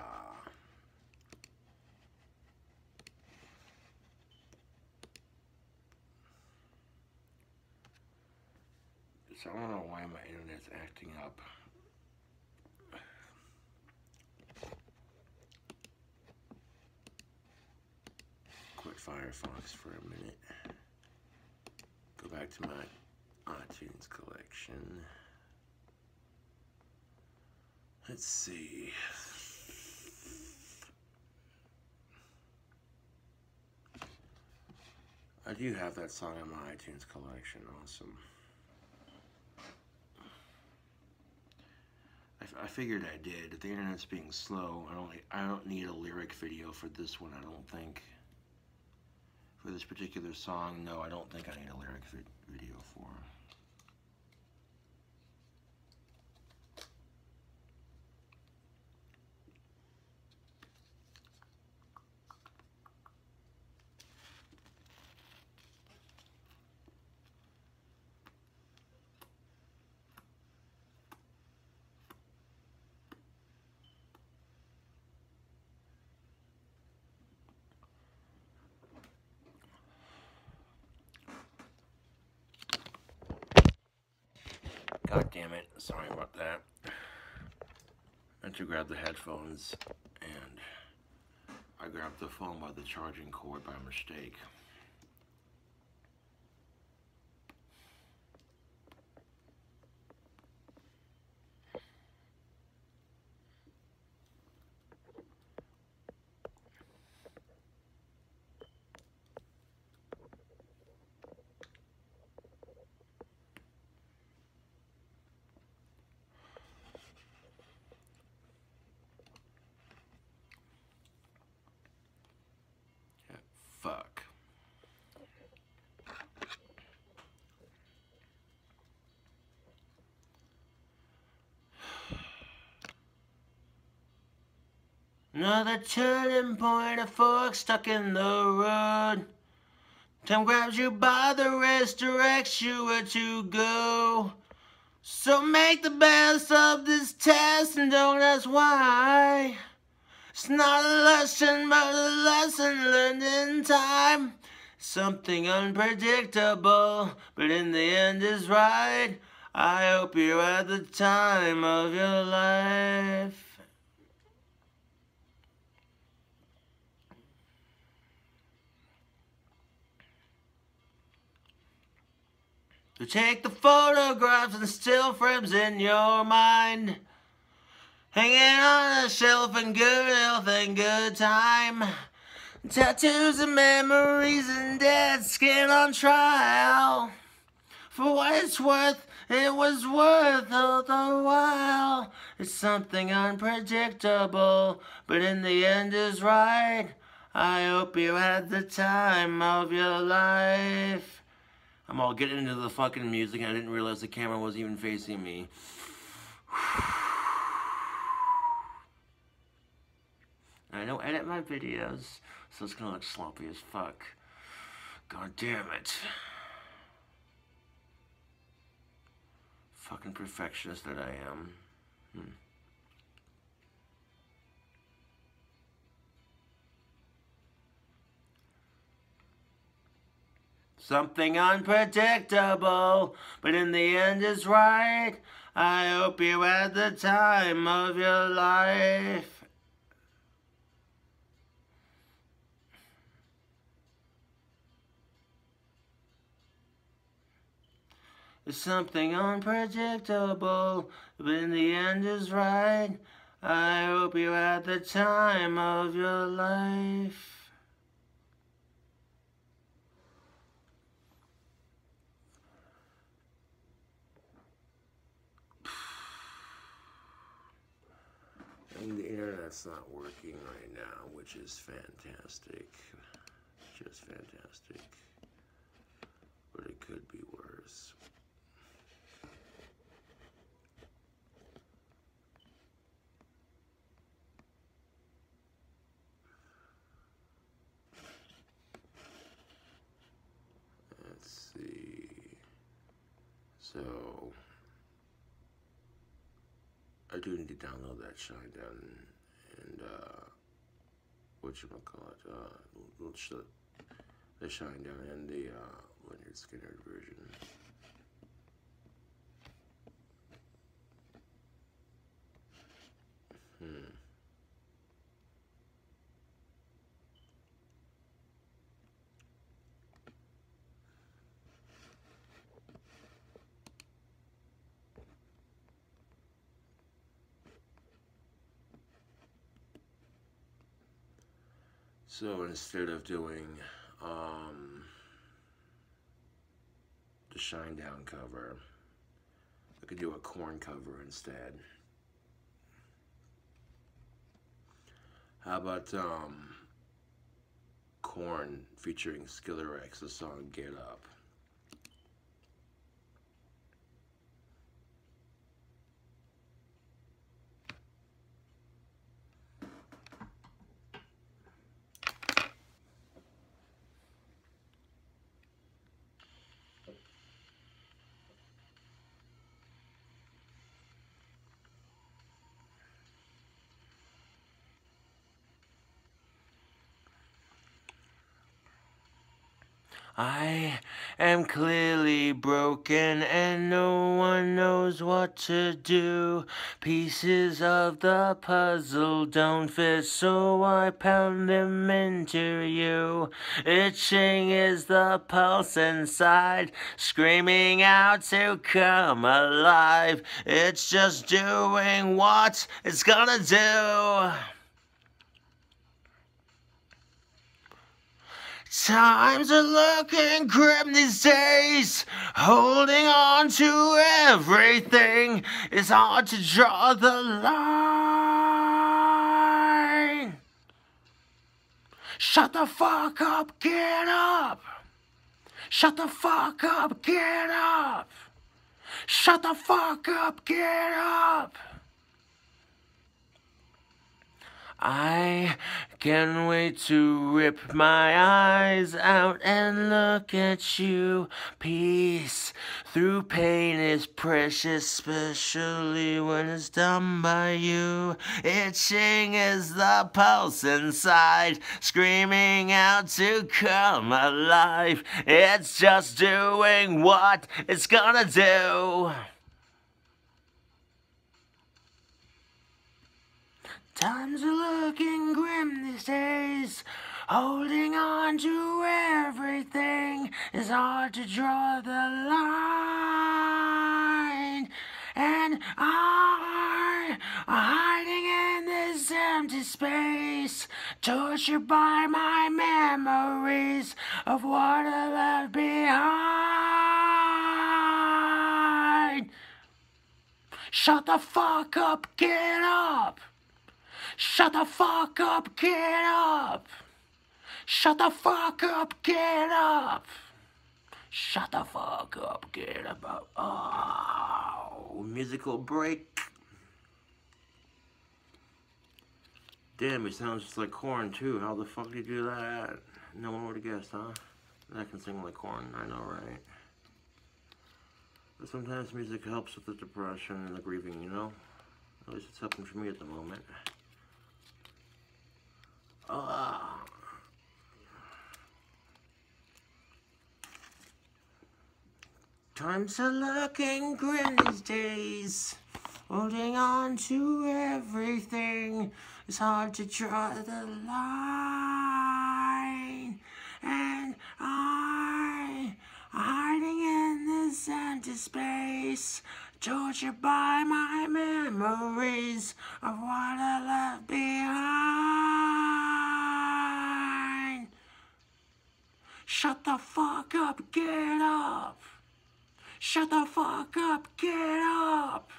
So I don't know why my internet's acting up. Quit Firefox for a minute. Go back to my iTunes collection. Let's see. I do have that song in my iTunes collection. Awesome. I figured I did. If the internet's being slow, I don't need a lyric video for this one. I don't think. For this particular song, no, I don't think I need a lyric video for. God damn it, sorry about that. I had to grab the headphones and I grabbed the phone by the charging cord by mistake. Fuck. Another turning point, a fork stuck in the road. Time grabs you by the wrist, directs you where to go. So make the best of this test and don't ask why. It's not a lesson, but a lesson learned in time. Something unpredictable, but in the end is right. I hope you're at the time of your life. So take the photographs and still frames in your mind, hanging on a shelf in good health and good time. Tattoos and memories and dead skin on trial. For what it's worth, it was worth all the while. It's something unpredictable, but in the end is right. I hope you had the time of your life. I'm all getting into the fucking music and I didn't realize the camera wasn't even facing me. I don't edit my videos, so it's gonna look sloppy as fuck. God damn it. Fucking perfectionist that I am. Something unpredictable, but in the end is right. I hope you had the time of your life. It's something unpredictable, but in the end is right. I hope you had the time of your life. And the internet's not working right now, which is fantastic. Just fantastic. But it could be worse. Let's see. So I do need to download that Shinedown and whatchamacallit, the Shinedown and the Leonard Skinner version. So instead of doing the Shinedown cover, I could do a Korn cover instead. How about Korn featuring Skiller X, the song Get Up? I am clearly broken and no one knows what to do. Pieces of the puzzle don't fit, so I pound them into you. Itching is the pulse inside, screaming out to come alive. It's just doing what it's gonna do. Times are looking grim these days. Holding on to everything is hard to draw the line. Shut the fuck up, get up. Shut the fuck up, get up. Shut the fuck up, get up. I can't wait to rip my eyes out and look at you. Peace through pain is precious, especially when it's done by you. Itching is the pulse inside, screaming out to come alive. It's just doing what it's gonna do. Times are looking grim these days. Holding on to everything is hard to draw the line. And I am hiding in this empty space, tortured by my memories of what I left behind. spine. Shut the fuck up, get up. Shut the fuck up, get up. Shut the fuck up, get up. Shut the fuck up, get up. Oh, musical break. Damn, it sounds just like Korn too. How the fuck did you do that? No one would have guessed, huh? I can sing like Korn, I know, right? But sometimes music helps with the depression and the grieving, you know? At least it's helping for me at the moment. Times are looking grim these days. Holding on to everything. It's hard to draw the line. And I'm hiding in this empty space, tortured by my memories of what I left behind. Shut the fuck up, get up. Shut the fuck up, get up.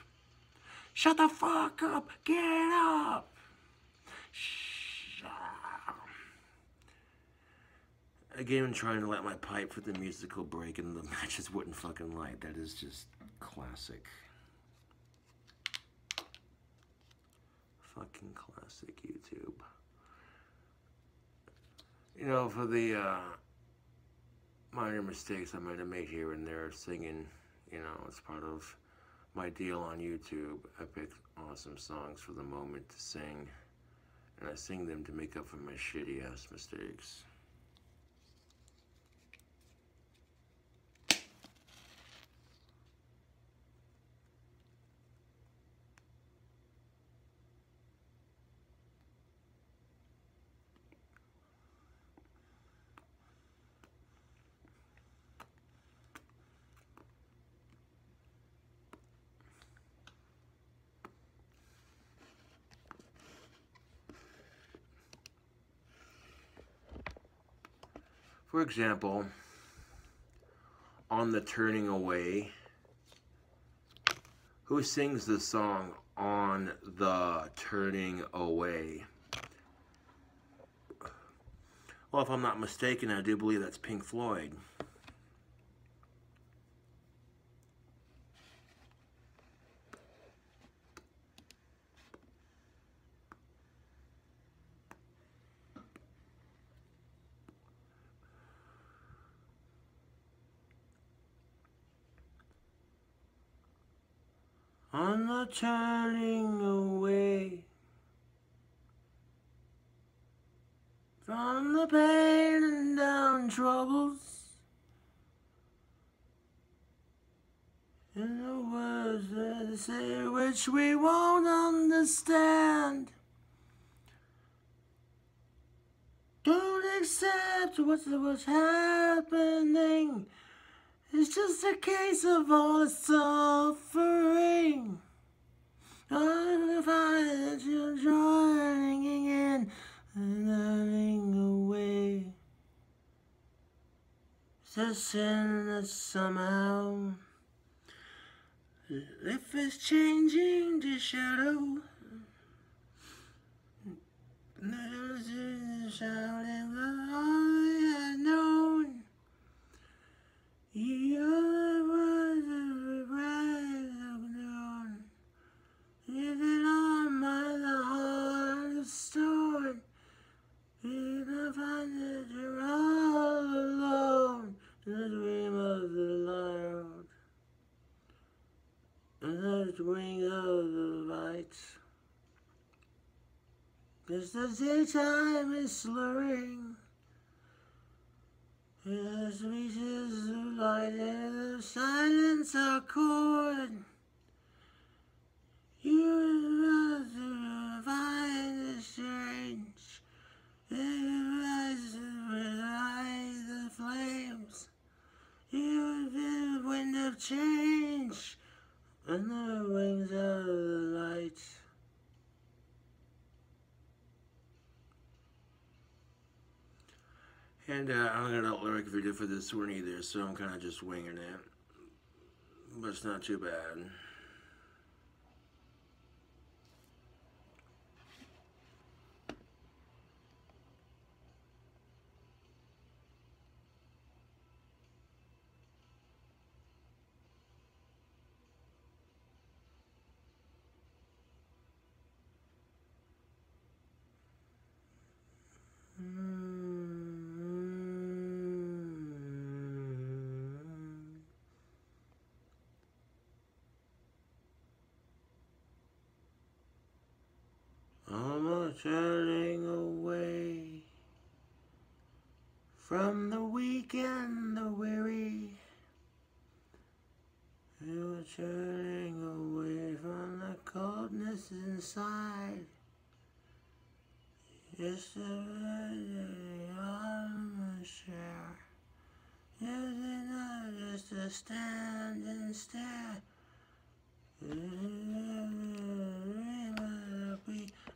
Shut the fuck up, get up. Again, I'm trying to let my pipe for the musical break and the matches wouldn't fucking light. That is just classic. Fucking classic YouTube. You know, for the minor mistakes I might have made here and there singing, you know, it's part of my deal on YouTube. I pick awesome songs for the moment to sing, and I sing them to make up for my shitty ass mistakes. For example, on the Turning Away, who sings the song On the Turning Away? Well, if I'm not mistaken, I do believe that's Pink Floyd. On the turning away from the pain and down troubles, in the words that they say which we won't understand. Don't accept what's happening. It's just a case of all the suffering. I find that you're joining in and running away. It's a sin that somehow, if it's changing to shadow, there's a shouting that all I known. You're the words of regret I've known. Even on my heart of stone, you can find that you're all alone in the dream of the light, in the wing of the light. 'Cause the daytime is slurring. As reaches the light and the silence are cold. You have to find the strange. You rise to relight the flames. You have been the wind of change and the wings of the light. And I don't got a lyric video for this one either, so I'm kind of just winging it. but it's not too bad. I'm turning away from the weak and the weary. You're turning away from the coldness inside. Just a share. Just to stand and stare.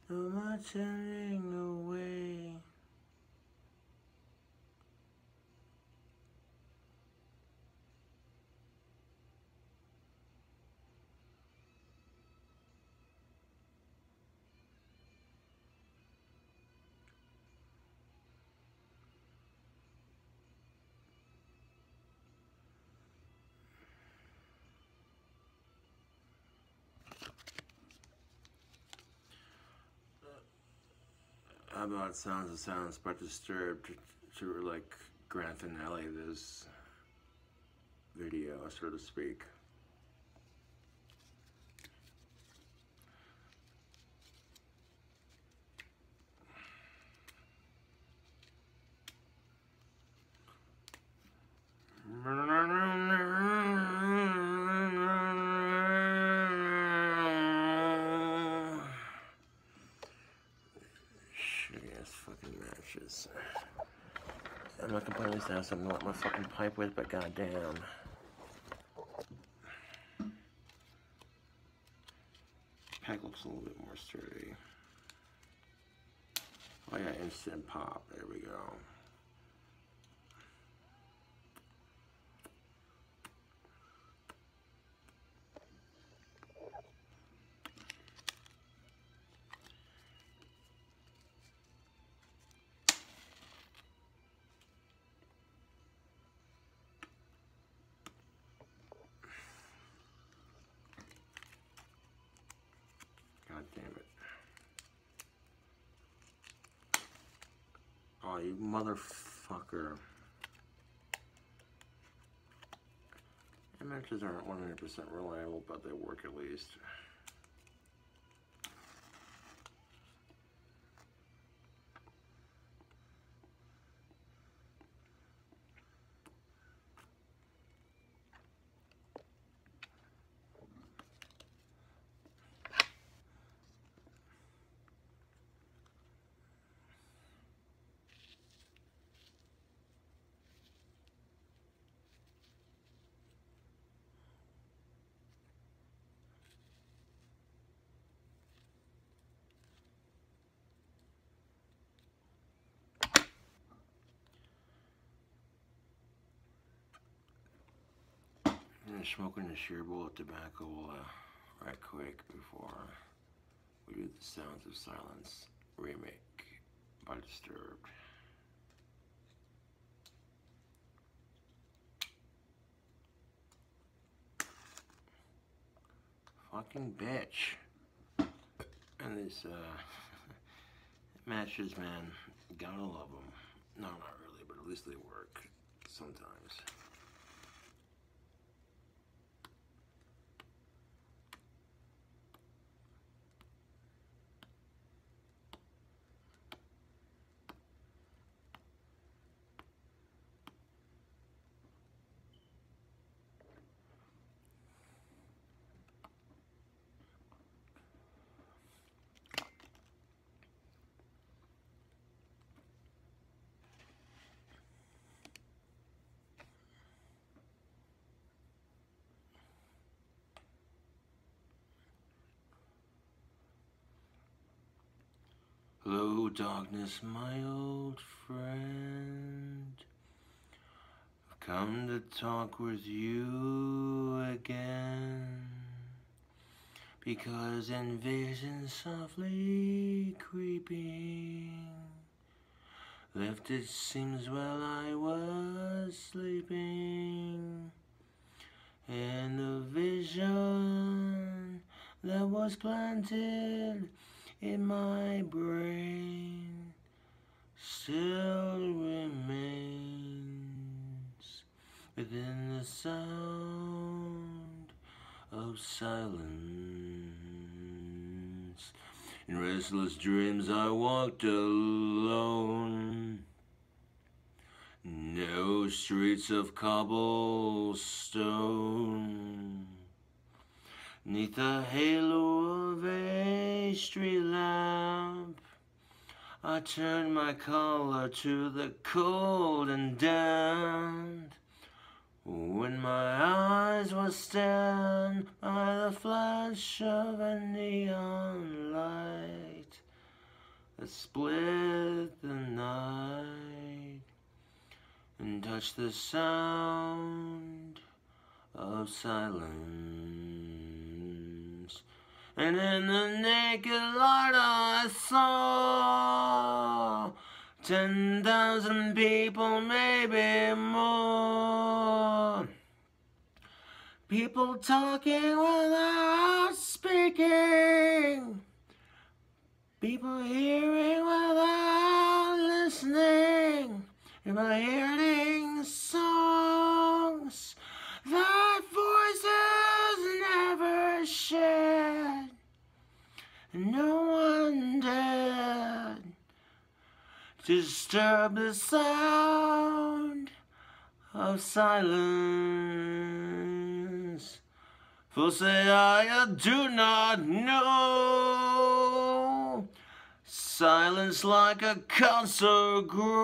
No more turning away. How about Sounds of Silence but Disturbed to like grand finale this video, so to speak. I'm not complaining to have something to let my fucking pipe with, but goddamn. Pack looks a little bit more sturdy. Oh yeah, instant pop. There we go. God damn it. Oh, you motherfucker. Matches aren't 100% reliable, but they work at least. Smoking a sheer bowl of tobacco right quick before we do the Sounds of Silence remake by Disturbed. Fucking bitch. And these matches, man, gotta love them. No, not really, but at least they work sometimes. Hello, darkness, my old friend. I've come to talk with you again, because in vision softly creeping, left it seems while I was sleeping, and the vision that was planted in my brain still remains within the sound of silence. In restless dreams I walked alone, no streets of cobblestone, 'neath the halo of a street lamp, I turned my collar to the cold and damp, when my eyes were stared by the flash of a neon light that split the night and touched the sound of silence. And in the naked light I saw 10,000 people, maybe more. People talking without speaking. People hearing without listening. People hearing songs that voices never shared. No one dared disturb the sound of silence. For say I do not know silence like a cancer growth.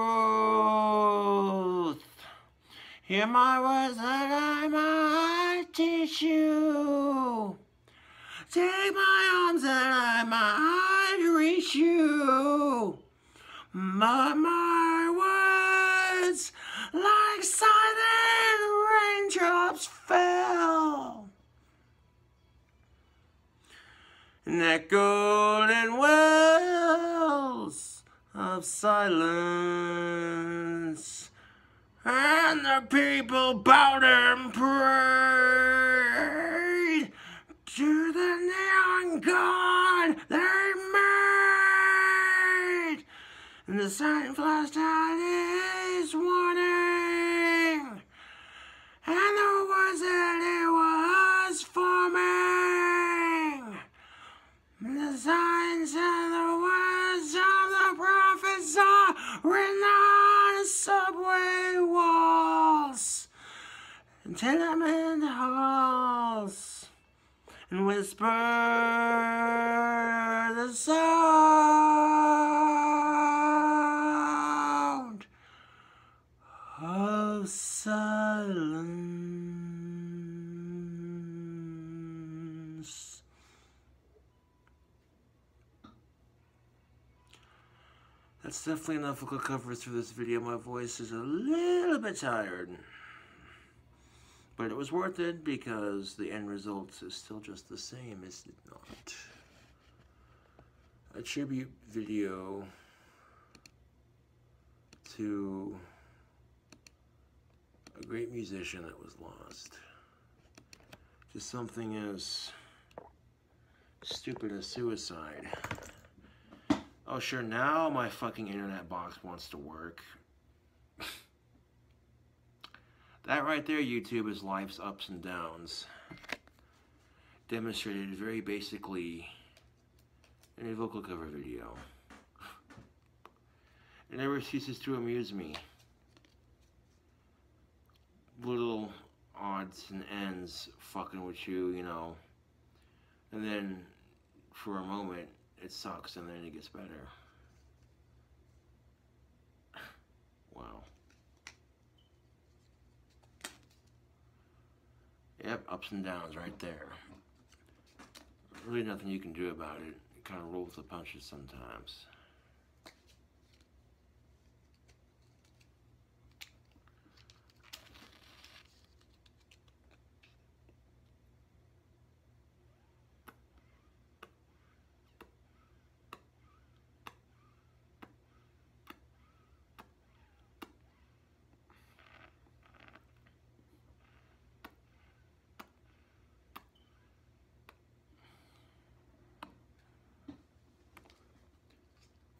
Hear my words that I might teach you. Take my arms that I might reach you. But my words, like silent raindrops, fell and echoed in wells of silence. And the people bowed and prayed to the neon god they made. And the sign flashed out his warning, and the words that it was forming, the signs and the words of the prophets are written on subway walls and tenement halls, and whisper the sound of silence. That's definitely enough vocal coverage for this video. My voice is a little bit tired, but it was worth it because the end result is still just the same, is it not? A tribute video to a great musician that was lost. Just something as stupid as suicide. Oh sure, now my fucking internet box wants to work. That right there, YouTube, is life's ups and downs, demonstrated very basically in a vocal cover video. It never ceases to amuse me. Little odds and ends fucking with you, you know, and then for a moment it sucks and then it gets better. Wow. Yep, ups and downs right there. Really nothing you can do about it. It kind of rolls the punches sometimes.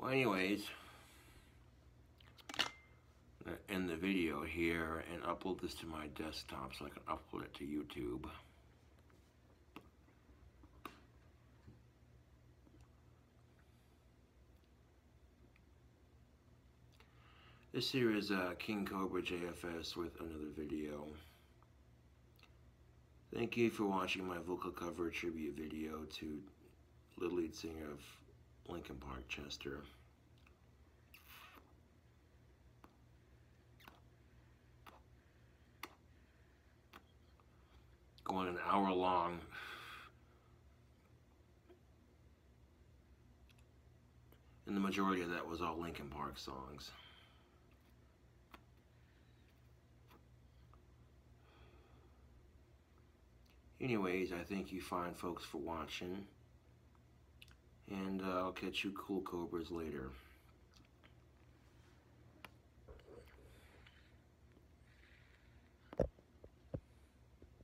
Well, anyways, I'm going to end the video here and upload this to my desktop so I can upload it to YouTube. This here is King Cobra JFS with another video. Thank you for watching my vocal cover tribute video to the lead singer of Linkin Park, Chester. Going an hour long. And the majority of that was all Linkin Park songs. Anyways, I thank you fine folks for watching. And I'll catch you cool cobras later.